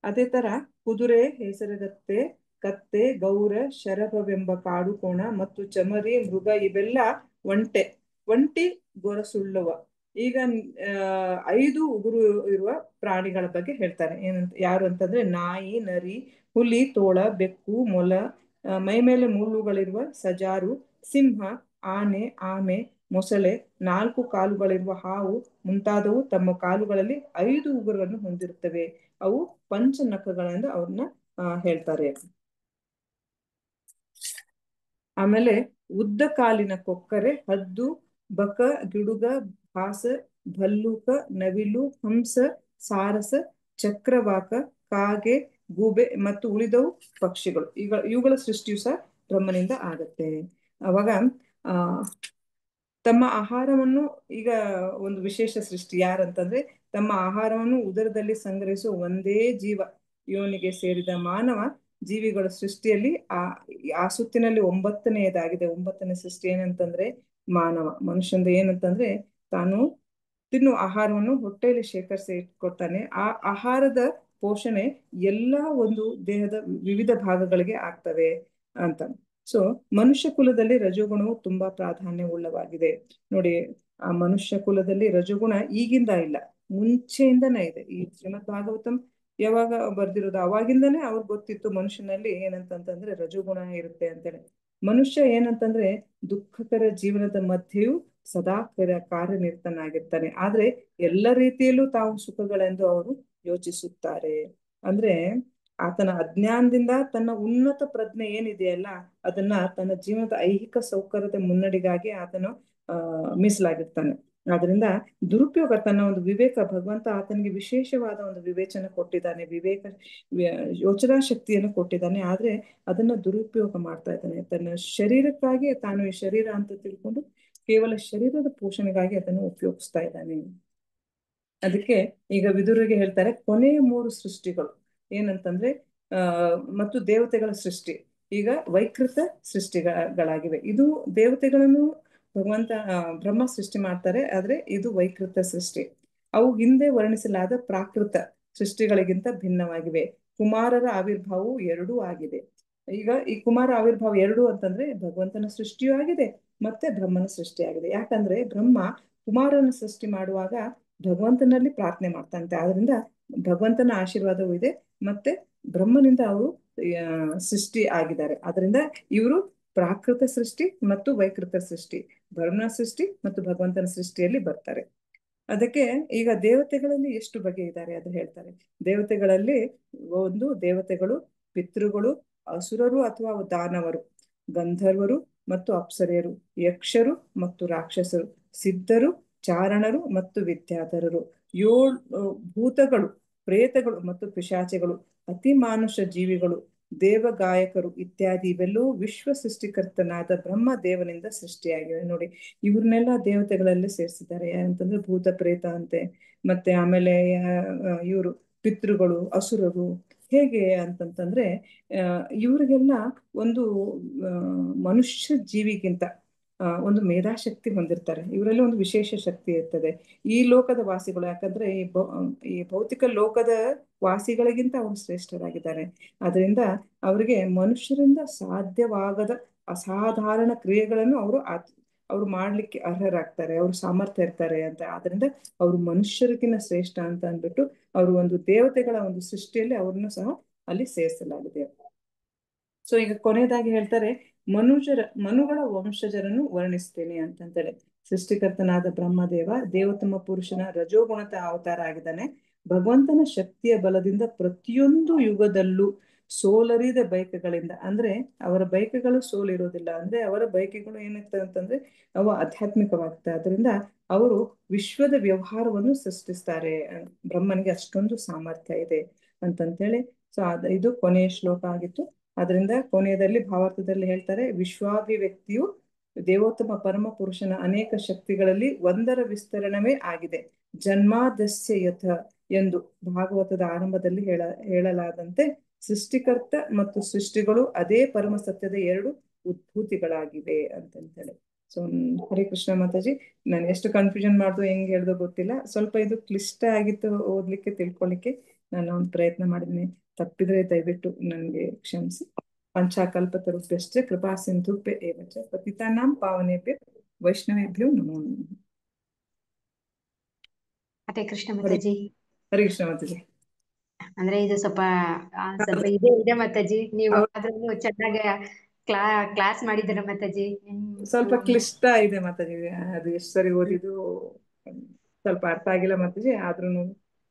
ಅದೇ ತರ ಕುದುರೆ, ಹೆಸರುಗತ್ತೆ, ಕತ್ತೆ, ಗೌರ, ಶರಭವೆಂಬ ಕಾಡು ಕೋಣ ಮತ್ತು ಚಮರಿ ಮೃಗ ಇವೆಲ್ಲ ಒಂಟಿ ಗೊರಸುಳ್ಳುವ. ಈಗ 5 ಉಗುರು ಇರುವ ಪ್ರಾಣಿಗಳ ಬಗ್ಗೆ ಹೇಳ್ತಾರೆ. ಯಾರು ಅಂತಂದ್ರೆ ನಾಯಿ, ನರಿ, ಹುಲಿ, ತೋಳ, ಬೆಕ್ಕು, ಮೊಲ, ಮೈ ಮೇಲೆ ಮುಳ್ಳುಗಳಿರುವ ಸಜಾರು, ಸಿಂಹ, ಆನೆ, ಆಮೆ, ಮೊಸಳೆ, 4 ಕಾಲುಗಳಿರುವ ಹಾವು ಮುಂತಾದವು ತಮ್ಮ ಕಾಲುಗಳಲ್ಲಿ 5 ಉಗುರನ್ನು ಹೊಂದಿರುತ್ತವೆ. ಅವು ಪಂಚನಖಗಳಿಂದ ಅವ್ರನ್ನ ಹೇಳ್ತಾರೆ. ಆಮೇಲೆ ಉದ್ದ ಕಾಲಿನ ಕೊಕ್ಕರೆ, ಹದ್ದು, ಬಕ, ಗಿಡುಗ, ಭಾಸ, ಭಲ್ಲೂಕ, ನವಿಲು, ಹಂಸ, ಸಾರಸ, ಚಕ್ರವಾಕ, ಕಾಗೆ, ಗೂಬೆ ಮತ್ತು ಉಳಿದವು ಪಕ್ಷಿಗಳು. ಇವುಗಳ ಸೃಷ್ಟಿಯು ಸಹ ಬ್ರಹ್ಮನಿಂದ ಆಗತ್ತೆ. ಅವಾಗ ತಮ್ಮ ಆಹಾರವನ್ನು, ಈಗ ಒಂದು ವಿಶೇಷ ಸೃಷ್ಟಿ ಯಾರಂತಂದ್ರೆ ತಮ್ಮ ಆಹಾರವನ್ನು ಉದರದಲ್ಲಿ ಸಂಗ್ರಹಿಸುವ ಒಂದೇ ಜೀವ ಯೋನಿಗೆ ಸೇರಿದ ಮಾನವ ಜೀವಿಗಳ ಸೃಷ್ಟಿಯಲ್ಲಿ ಆ ಸುತ್ತಿನಲ್ಲಿ 9ನೇದಾಗಿದೆ. 9ನೇ ಸೃಷ್ಟಿ ಏನಂತಂದ್ರೆ ಮಾನವ. ಮನುಷ್ಯಂದು ಏನಂತಂದ್ರೆ ತಾನು ತಿನ್ನುವ ಆಹಾರವನ್ನು ಹೊಟ್ಟೆಯಲ್ಲಿ ಶೇಖರಿಸಿ ಇಟ್ಕೊಳ್ತಾನೆ. ಆ ಆಹಾರದ ಪೋಷಣೆ ಎಲ್ಲಾ ಒಂದು ದೇಹದ ವಿವಿಧ ಭಾಗಗಳಿಗೆ ಆಗ್ತವೆ ಅಂತ. ಸೊ ಮನುಷ್ಯ ಕುಲದಲ್ಲಿ ರಜೋಗುಣವು ತುಂಬಾ ಪ್ರಾಧಾನ್ಯವುಳ್ಳವಾಗಿದೆ. ನೋಡಿ, ಆ ಮನುಷ್ಯ ಕುಲದಲ್ಲಿ ರಜೋಗುಣ ಈಗಿಂದ ಇಲ್ಲ, ಮುಂಚೆಯಿಂದನೇ ಇದೆ. ಈ ಶ್ರೀಮದ್ ಭಾಗವತಂ ಯಾವಾಗ ಬರ್ದಿರೋದು ಅವಾಗಿಂದನೇ ಅವ್ರಿಗೆ ಗೊತ್ತಿತ್ತು ಮನುಷ್ಯನಲ್ಲಿ ಏನಂತಂದ್ರೆ ರಜೋಗುಣ ಇರುತ್ತೆ ಅಂತೇಳಿ. ಮನುಷ್ಯ ಏನಂತಂದ್ರೆ ದುಃಖಕರ ಜೀವನದ ಮಧ್ಯೆಯೂ ಸದಾ ಕಾರ್ಯನಿರತನಾಗಿರ್ತಾನೆ. ಆದ್ರೆ ಎಲ್ಲ ರೀತಿಯಲ್ಲೂ ತಾವು ಸುಖಗಳೆಂದು ಅವರು ಯೋಚಿಸುತ್ತಾರೆ. ಅಂದ್ರೆ ಆತನ ಅಜ್ಞಾನದಿಂದ ತನ್ನ ಉನ್ನತ ಪ್ರಜ್ಞೆ ಏನಿದೆಯಲ್ಲ ಅದನ್ನ ತನ್ನ ಜೀವನದ ಐಹಿಕ ಸೌಕರ್ಯದ ಮುನ್ನಡೆಗಾಗಿ ಆತನು ಮೀಸಲಾಗಿರ್ತಾನೆ. ಆದ್ರಿಂದ ದುರುಪಯೋಗ, ತನ್ನ ಒಂದು ವಿವೇಕ, ಭಗವಂತ ಆತನಿಗೆ ವಿಶೇಷವಾದ ಒಂದು ವಿವೇಚನೆ ಕೊಟ್ಟಿದ್ದಾನೆ, ಯೋಚನಾ ಶಕ್ತಿಯನ್ನು ಕೊಟ್ಟಿದ್ದಾನೆ. ಆದ್ರೆ ಅದನ್ನ ದುರುಪಯೋಗ ಮಾಡ್ತಾ ಇದ್ದಾನೆ. ತನ್ನ ಶರೀರಕ್ಕಾಗಿ ತಾನು ಈ ಶರೀರ ಅಂತ ತಿಳ್ಕೊಂಡು ಕೇವಲ ಶರೀರದ ಪೋಷಣೆಗಾಗಿ ಅದನ್ನು ಉಪಯೋಗಿಸ್ತಾ ಇದ್ದಾನೆ. ಅದಕ್ಕೆ ಈಗ ವಿದುರಿಗೆ ಹೇಳ್ತಾರೆ ಕೊನೆಯ 3 ಸೃಷ್ಟಿಗಳು ಏನಂತಂದ್ರೆ ಮತ್ತು ದೇವತೆಗಳ ಸೃಷ್ಟಿ ಈಗ ವೈಕೃತ ಸೃಷ್ಟಿಗಳಾಗಿವೆ. ಇದು ದೇವತೆಗಳನ್ನು ಭಗವಂತ ಬ್ರಹ್ಮ ಸೃಷ್ಟಿ ಮಾಡ್ತಾರೆ, ಆದ್ರೆ ಇದು ವೈಕೃತ ಸೃಷ್ಟಿ. ಅವು ಹಿಂದೆ ವರ್ಣಿಸಲಾದ ಪ್ರಾಕೃತ ಸೃಷ್ಟಿಗಳಿಗಿಂತ ಭಿನ್ನವಾಗಿವೆ. ಕುಮಾರರ ಆವಿರ್ಭಾವವು ಎರಡೂ ಆಗಿದೆ. ಈಗ ಈ ಕುಮಾರ ಆವಿರ್ಭಾವ ಎರಡು ಅಂತಂದ್ರೆ ಭಗವಂತನ ಸೃಷ್ಟಿಯೂ ಆಗಿದೆ ಮತ್ತೆ ಬ್ರಹ್ಮನ ಸೃಷ್ಟಿಯಾಗಿದೆ. ಯಾಕಂದ್ರೆ ಬ್ರಹ್ಮ ಕುಮಾರನ ಸೃಷ್ಟಿ ಮಾಡುವಾಗ ಭಗವಂತನಲ್ಲಿ ಪ್ರಾರ್ಥನೆ ಮಾಡ್ತಾನಂತೆ. ಆದ್ರಿಂದ ಭಗವಂತನ ಆಶೀರ್ವಾದವೂ ಇದೆ ಮತ್ತೆ ಬ್ರಹ್ಮನಿಂದ ಅವರು ಸೃಷ್ಟಿ ಆಗಿದ್ದಾರೆ. ಅದರಿಂದ ಇವರು ಪ್ರಾಕೃತ ಸೃಷ್ಟಿ ಮತ್ತು ವೈಕೃತ ಸೃಷ್ಟಿ, ಬ್ರಹ್ಮನ ಸೃಷ್ಟಿ ಮತ್ತು ಭಗವಂತನ ಸೃಷ್ಟಿಯಲ್ಲಿ ಬರ್ತಾರೆ. ಅದಕ್ಕೆ ಈಗ ದೇವತೆಗಳಲ್ಲಿ ಎಷ್ಟು ಬಗೆ ಇದ್ದಾರೆ ಅದು ಹೇಳ್ತಾರೆ. ದೇವತೆಗಳಲ್ಲಿ ಒಂದು ದೇವತೆಗಳು, ಪಿತೃಗಳು, ಅಸುರರು ಅಥವಾ ದಾನವರು, ಗಂಧರ್ವರು ಮತ್ತು ಅಪ್ಸರೆಯರು, ಯಕ್ಷರು ಮತ್ತು ರಾಕ್ಷಸರು, ಸಿದ್ಧರು, ಚಾರಣರು ಮತ್ತು ವಿದ್ಯಾಧರರು, ಏಳು ಭೂತಗಳು, ಪ್ರೇತಗಳು ಮತ್ತು ಪಿಶಾಚಿಗಳು, ಅತಿ ಮಾನುಷ ಜೀವಿಗಳು, ದೇವಗಾಯಕರು ಇತ್ಯಾದಿ ಇವೆಲ್ಲವೂ ವಿಶ್ವ ಸೃಷ್ಟಿಕರ್ತನಾದ ಬ್ರಹ್ಮ ದೇವನಿಂದ ಸೃಷ್ಟಿಯಾಗಿವೆ. ನೋಡಿ, ಇವ್ರನ್ನೆಲ್ಲ ದೇವತೆಗಳಲ್ಲಿ ಸೇರಿಸಿದ್ದಾರೆ. ಯಾರಂತಂದ್ರೆ ಭೂತ ಪ್ರೇತ ಅಂತೆ, ಮತ್ತೆ ಆಮೇಲೆ ಇವರು ಪಿತೃಗಳು, ಅಸುರರು. ಹೇಗೆ ಅಂತಂತಂದ್ರೆ ಇವರಿಗೆಲ್ಲ ಒಂದು ಮನುಷ್ಯ ಜೀವಿಗಿಂತ ಒಂದು ಮೇಧಾಶಕ್ತಿ ಹೊಂದಿರ್ತಾರೆ. ಇವರಲ್ಲಿ ಒಂದು ವಿಶೇಷ ಶಕ್ತಿ ಇರ್ತದೆ. ಈ ಲೋಕದ ವಾಸಿಗಳು, ಯಾಕಂದ್ರೆ ಈ ಭೌತಿಕ ಲೋಕದ ವಾಸಿಗಳಿಗಿಂತ ಅವರು ಶ್ರೇಷ್ಠರಾಗಿದ್ದಾರೆ. ಅದರಿಂದ ಅವರಿಗೆ ಮನುಷ್ಯರಿಂದ ಸಾಧ್ಯವಾಗದ ಅಸಾಧಾರಣ ಕ್ರಿಯೆಗಳನ್ನು ಅವರು ಮಾಡ್ಲಿಕ್ಕೆ ಅರ್ಹರಾಗ್ತಾರೆ, ಅವ್ರ ಸಾಮರ್ಥ್ಯ ಇರ್ತಾರೆ ಅಂತ. ಆದ್ರಿಂದ ಅವರು ಮನುಷ್ಯರಿಗಿನ್ನ ಶ್ರೇಷ್ಠ ಅಂತ ಅಂದ್ಬಿಟ್ಟು ಅವರು ಒಂದು ದೇವತೆಗಳ ಒಂದು ಸೃಷ್ಟಿಯಲ್ಲಿ ಅವ್ರನ್ನು ಸಹ ಅಲ್ಲಿ ಸೇರಿಸಲಾಗಿದೆ. ಸೊ ಈಗ ಕೊನೆಯದಾಗಿ ಹೇಳ್ತಾರೆ, ಮನುಗಳ ವಂಶಜರನ್ನು ವರ್ಣಿಸ್ತೇನೆ ಅಂತಂತೇಳಿ. ಸೃಷ್ಟಿಕರ್ತನಾದ ಬ್ರಹ್ಮದೇವ ದೇವೋತ್ತಮ ಪುರುಷನ ರಜೋಗುಣದ ಅವತಾರ ಆಗಿದ್ದಾನೆ. ಭಗವಂತನ ಶಕ್ತಿಯ ಬಲದಿಂದ ಪ್ರತಿಯೊಂದು ಯುಗದಲ್ಲೂ ಸೋಲರಿದ ಬಯಕೆಗಳಿಂದ, ಅಂದ್ರೆ ಅವರ ಬಯಕೆಗಳು ಸೋಲಿರೋದಿಲ್ಲ. ಅಂದ್ರೆ ಅವರ ಬಯಕೆಗಳು ಏನಿರ್ತವೆ ಅಂತಂದ್ರೆ ಅವು ಆಧ್ಯಾತ್ಮಿಕವಾಗ್ತವೆ. ಅದರಿಂದ ಅವರು ವಿಶ್ವದ ವ್ಯವಹಾರವನ್ನು ಸೃಷ್ಟಿಸ್ತಾರೆ. ಬ್ರಹ್ಮನಿಗೆ ಅಷ್ಟೊಂದು ಸಾಮರ್ಥ್ಯ ಇದೆ ಅಂತಂತೇಳಿ. ಸೊ ಇದು ಕೊನೆಯ ಶ್ಲೋಕ ಆಗಿತ್ತು. ಅದರಿಂದ ಕೊನೆಯದಲ್ಲಿ ಭಾವಾರ್ಥದಲ್ಲಿ ಹೇಳ್ತಾರೆ, ವಿಶ್ವಾಭಿವ್ಯಕ್ತಿಯು ದೇವೋತ್ತಮ ಪರಮ ಪುರುಷನ ಅನೇಕ ಶಕ್ತಿಗಳಲ್ಲಿ ಒಂದರ ವಿಸ್ತರಣವೇ ಆಗಿದೆ. ಜನ್ಮಾದಸ್ಯ ಯಥ ಎಂದು ಭಾಗವತದ ಆರಂಭದಲ್ಲಿ ಹೇಳಲಾದಂತೆ ಸೃಷ್ಟಿಕರ್ತ ಮತ್ತು ಸೃಷ್ಟಿಗಳು ಅದೇ ಪರಮ ಸತ್ಯದ ಎರಡು ಉದ್ಭೂತಿಗಳಾಗಿವೆ ಅಂತಂತೇಳಿ. ಸೊ ಹರೇ ಕೃಷ್ಣ ಮಾತಾಜಿ, ನಾನು ಎಷ್ಟು ಕನ್ಫ್ಯೂಷನ್ ಮಾಡ್ದು ಹೆಂಗ್ ಹೇಳ್ದೋ ಗೊತ್ತಿಲ್ಲ. ಸ್ವಲ್ಪ ಇದು ಕ್ಲಿಷ್ಟ ಆಗಿತ್ತು ಓದ್ಲಿಕ್ಕೆ, ತಿಳ್ಕೊಳಿಕ್ಕೆ ನಾನು ಒಂದು ಪ್ರಯತ್ನ ಮಾಡಿದ್ದೀನಿ. ತಪ್ಪಿದ್ರೆ ದಯವಿಟ್ಟು ನನಗೆ ಕ್ಷಮಿಸಿ. ಪಂಚಾಕಲ್ಪತರುಭ್ಯಶ್ಚ ಕೃಪಾ ಸಿಂಧುಭ್ಯ ಏವ ಚ ಪತಿತಾನಾಂ ಪಾವನೇಭ್ಯ ವೈಷ್ಣವೇಭ್ಯೋ ನಮೋ ನಮಃ. ಹರೇ ಕೃಷ್ಣ ಮಾತಾಜಿ. ಹರೇ ಕೃಷ್ಣ ಮಾತಾಜಿ. ಅಂದ್ರೆ ಇದು ಸ್ವಲ್ಪ ಇದೆ ಮಾತಾಜಿ. ನೀವು ಆದ್ರೂ ಚೆನ್ನಾಗಿ ಕ್ಲಾಸ್ ಮಾಡಿದ್ದೀರ ಮಾತಾಜಿ. ಸ್ವಲ್ಪ ಕ್ಲಿಷ್ಟ ಇದೆ ಮಾತಾಜಿ. ಅದು ಎಷ್ಟು ಸರಿ ಓದಿದ್ದು ಸ್ವಲ್ಪ ಅರ್ಥ ಆಗಿಲ್ಲ ಮಾತಾಜಿ. ಆದ್ರೂ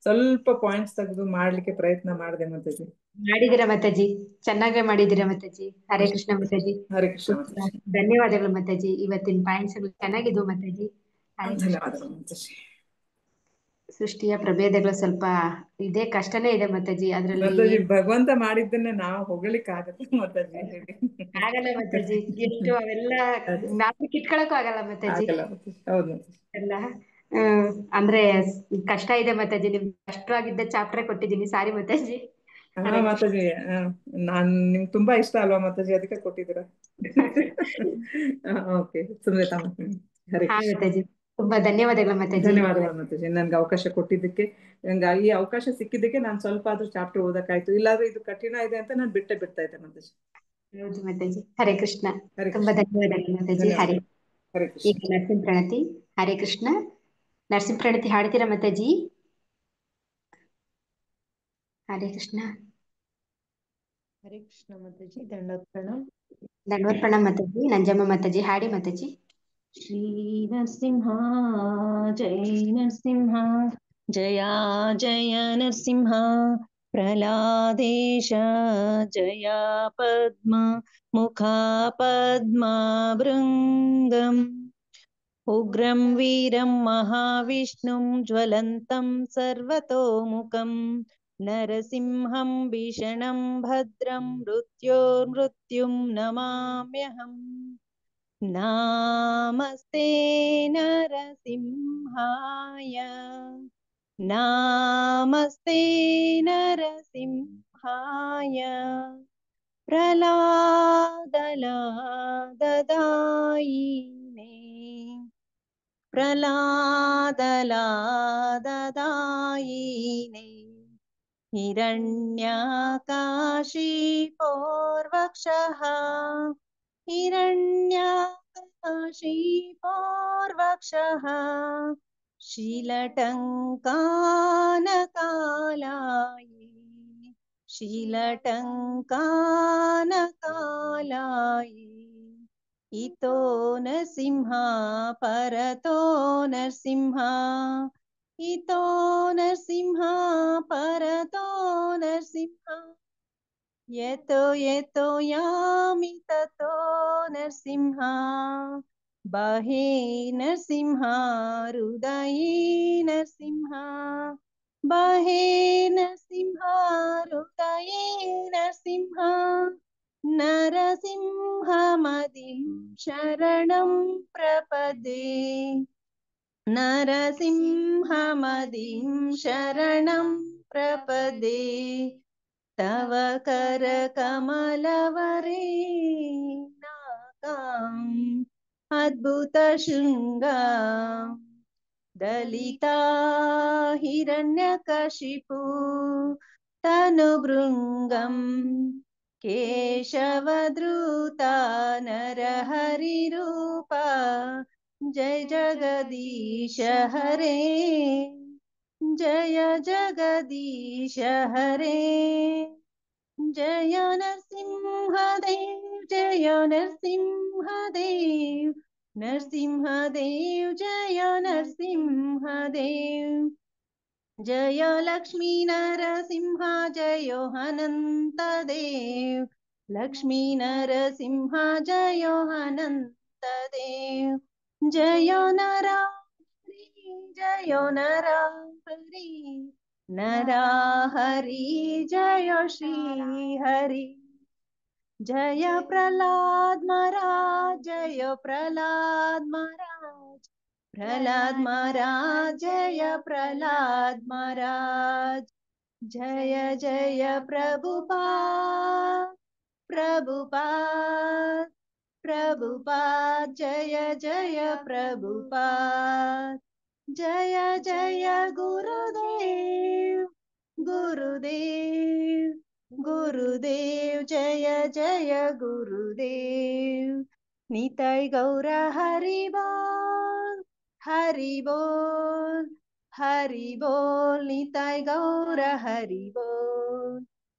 ಸ್ವಲ್ಪ ಪಾಯಿಂಟ್ಸ್ ತೆಗೆದು ಮಾಡ್ಲಿಕ್ಕೆ ಪ್ರಯತ್ನ ಮಾಡಿದೆ ಮಾತಾಜಿ. ಮಾಡಿದಿರ ಮಾತಾಜಿ, ಚೆನ್ನಾಗೇ ಮಾಡಿದಿರ ಮಾತಾಜಿ. ಹರೇ ಕೃಷ್ಣ ಮಾತಾಜಿ. ಹರೇ ಕೃಷ್ಣ ಮಾತಾಜಿ. ಧನ್ಯವಾದಗಳು ಮಾತಾಜಿ. ಇವತ್ತಿನ ಪಾಯಿಂಟ್ಸ್ ಚೆನ್ನಾಗಿದ್ವು ಮಾತಾಜಿ. ಧನ್ಯವಾದಗಳು ಮಾತಾಜಿ. ಸೃಷ್ಟಿಯ ಪ್ರಭೇದಗಳು ಸ್ವಲ್ಪ ಇದೆ, ಕಷ್ಟನೇ ಇದೆ ಮಾತಾಜಿ. ಅದ್ರಲ್ಲಿ ಭಗವಂತ ಮಾಡಿದ್ದನ್ನೇ ನಾವು ಹೊಗಳಿಕ್ ಆಗತ್ತೆ ಮಾತಾಜಿ? ಆಗಲ್ಲ ಮಾತಾಜಿ. ಎಷ್ಟು ಅವೆಲ್ಲ ನಾವು ಕಿಟ್ಕೊಳಕ್ಕೂ ಆಗಲ್ಲ ಮಾತಾಜಿ. ಹೌದು ಎಲ್ಲ ಅಂದ್ರೆ ಕಷ್ಟ ಇದೆ ಮಾತಾಜಿ. ನಿಮ್ಗೆ ಕಷ್ಟವಾಗಿದ್ದ ಚಾಪ್ಟರ್ ಕೊಟ್ಟಿದ್ದೀನಿ, ಸಾರಿ ಮಾತಾಜಿ. ಹಾ ಮಾತಾಜಿ, ನಾನ್ ನಿಮ್ಗೆ ತುಂಬಾ ಇಷ್ಟ ಅಲ್ವಾ ಮಾತಾಜಿ, ಅದಕ್ಕೆ ಕೊಟ್ಟಿದ್ದೀರಾ. ಓಕೆ, ಸುಮ್ಮನೆ ಹರೇ ಮಾತಾಜಿ. ತುಂಬಾ ಧನ್ಯವಾದಗಳು ಮಾತಾಜಿ. ಧನ್ಯವಾದಗಳು ಮಾತಾಜಿ, ನನ್ಗೆ ಅವಕಾಶ ಕೊಟ್ಟಿದ್ದಕ್ಕೆ. ಈ ಅವಕಾಶ ಸಿಕ್ಕಿದ್ದಕ್ಕೆ ನಾನು ಸ್ವಲ್ಪ ಆದ್ರೂ ಚಾಪ್ಟರ್ ಓದಕ್ಕಾಯ್ತು. ಇಲ್ಲಾದ್ರೆ ಇದು ಕಠಿಣ ಇದೆ ಅಂತ ನಾನು ಬಿಡ್ತಾ ಇದ್ದೆ ಮಾತಾಜಿ. ಹೌದು ಮಾತಾಜಿ. ಹರೇ ಕೃಷ್ಣ. ತುಂಬಾ ಧನ್ಯವಾದಗಳು ಮಾತಾಜಿ. ಹರೇ ಈಗ ನರಸಿಂಹ ಪ್ರಣತಿ. ಹರೇ ಕೃಷ್ಣ. ನರಸಿಂಹ ಪ್ರಣತಿ ಹಾಡ್ತೀರಾ ಮಾತಾಜಿ? ಹರೇ ಕೃಷ್ಣ. ಹರೇ ಕೃಷ್ಣ ಮಾತಾಜಿ. ದಂಡವತ್ ಪ್ರಣಾಮ. ದಂಡವತ್ ಪ್ರಣಾಮ ಮಾತಾಜಿ. ನಂಜಮ್ಮ ಮಾತಾಜಿ ಹಾಡಿ ಮಾತಾಜಿ. ಶ್ರೀ ನರಸಿಂಹ ಜೈ ನರಸಿಂಹ, ಜಯ ಜಯ ನರಸಿಂಹ. ಪ್ರಹ್ಲಾದೇಶ ಜಯ ಪದ್ಮ ಮುಖ ಪದ್ಮಾಭೃಂಗಂ. ಉಗ್ರಂ ವೀರಂ ಮಹಾವಿಷ್ಣುಂ ಜ್ವಲಂತಂ ಸರ್ವತೋಮುಖಂ. ನರಸಿಂಹಂ ಭೀಷಣಂ ಭದ್ರಂ ಮೃತ್ಯೋರ್ಮೃತ್ಯುಂ ನಮಾಮ್ಯಹಂ. ನಮಸ್ತೆ ನರಸಿಂಹಾಯ, ನಮಸ್ತೆ ನರಸಿಂಹಾಯ. ಪ್ರಹ್ಲಾದಲಾದದಾಯಿನೇ प्रलादलाददायिने हिरण्यकाशीपोर्वक्षः हिरण्यकाशीपोर्वक्षः शीलटङ्कानकालाये शीलटङ्कानकालाये इतो नरसिंहा परतो नरसिंहा इतो नरसिंहा परतो नरसिंहा यतो यतो यामि ततो नरसिंहा बाहे नरसिंहा हृदये नरसिंहा बाहे नरसिंहा हृदये नरसिंहा नरसिंहमदिं शरणं प्रपदे नरसिंहमदिं शरणं प्रपदे तव करकमलवरे नागाम् अद्भुतशृङ्गा दलिता हिरण्यकशिपु तनुभृङ्गम् केशवधृता नरहरिरूपा जय जगदीश हरे जय जगदीश हरे जय नरसिंहदेव जय नरसिंहदेव नरसिंहदेव जय नरसिंहदेव जय लक्ष्मी नरसिंह जय अनंत देव लक्ष्मी नरसिंह जय अनंत देव जय नरहरि जय नरहरि नरहरि जय श्री हरि जय प्रहलाद महाराज जय प्रहलाद महाराज प्रहलाद महाराज जय प्रहलाद महाराज जय जय प्रभुपाद प्रभुपाद प्रभुपाद जय जय प्रभुपाद जय जय गुरुदेव गुरुदेव गुरुदेव जय जय गुरुदेव निताय गौर हरि बोल हरि बोल हरि बोल निताय गौर हरि बोल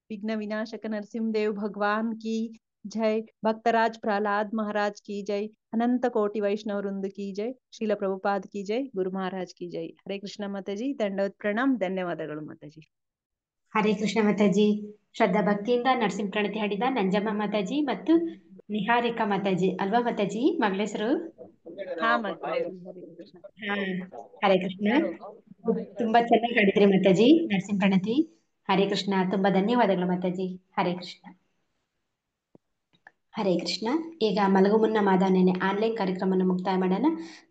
विघ्न विनाशक नरसिंहदेव भगवान की जय भक्तराज प्रहलाद महाराज की जय अनंत कोटि वैष्णव वृंद की जय ಶ್ರೀಲ ಪ್ರಭುಪಾದ್ की जय गुरु महाराज की जय हरे कृष्ण माताजी ದಂಡವತ್ ಪ್ರಣಾಮ್ ಧನ್ಯವಾದಗಳು ಮಾತಾಜಿ ಹರೇ ಕೃಷ್ಣ ಮಾತಾಜಿ ಶ್ರದ್ಧಾ ಭಕ್ತಿಯಿಂದ ನರಸಿಂಹ ಪ್ರಣತಿ ಹಾಡಿದ ನಂಜಮ್ಮ ಮಾತಾಜಿ ಮತ್ತು ನಿಹಾರಿಕಾ ಮಾತಾಜಿ ಅಲ್ವಾ ಮಾತಾಜಿ ಮಗಳ ಹೆಸರು ಹಾ ಮಾತಾಜಿ ಹರೇ ಕೃಷ್ಣ ಹರೇ ಕೃಷ್ಣ ತುಂಬಾ ಚೆನ್ನಾಗಿ ಹಾಡಿದ್ರಿ ಮಾತಾಜಿ ನರಸಿಂಹ ಪ್ರಣತಿ ಹರೇ ಕೃಷ್ಣ ತುಂಬಾ ಧನ್ಯವಾದಗಳು ಮಾತಾಜಿ ಹರೇ ಕೃಷ್ಣ ಹರೇ ಕೃಷ್ಣ ಈಗ ಮಲಗು ಮುನ್ನ ಮಾದಾನೆನೆ ಆನ್ಲೈನ್ ಕಾರ್ಯಕ್ರಮವನ್ನು ಮುಕ್ತಾಯ ಮಾಡೋಣ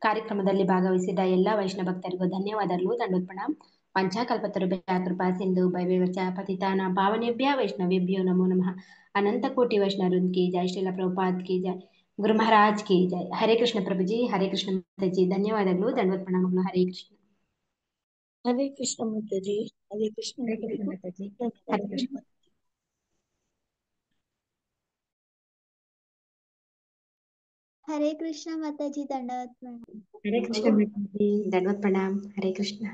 ಕಾರ್ಯಕ್ರಮದಲ್ಲಿ ಭಾಗವಹಿಸಿದ ಎಲ್ಲ ವೈಷ್ಣವ ಭಕ್ತರಿಗೂ ಧನ್ಯವಾದಗಳು ದಂಡೋತ್ ಪ್ರಣಾಮ್ ಪಂಚಾಕಲ್ಪತರುಭ್ಯಃ ಕೃಪಾ ಸಿಂಧು ಭೈವೇವಚ ಪತಿತಾನಾಂ ಪಾವನೇಭ್ಯ ವೈಷ್ಣವೇಭ್ಯೋ ನಮೋ ನಮಃ अनंत कोटि वैष्णव की जय श्रील प्रभुपाद की जय गुरु महाराज की जय हरे कृष्ण प्रभु जी हरे कृष्ण माताजी ಧನ್ಯವಾದಗಳು ದಂಡವತ್ ಪ್ರಣಾಮಗಳು ಹರೇ ಕೃಷ್ಣ हरे कृष्ण माताजी हरे कृष्ण ಮಾತಾಜಿ ಹರೇ ಕೃಷ್ಣ हरे कृष्ण माताजी दंडवत प्रणाम हरे कृष्ण माताजी दंडवत प्रणाम हरे कृष्ण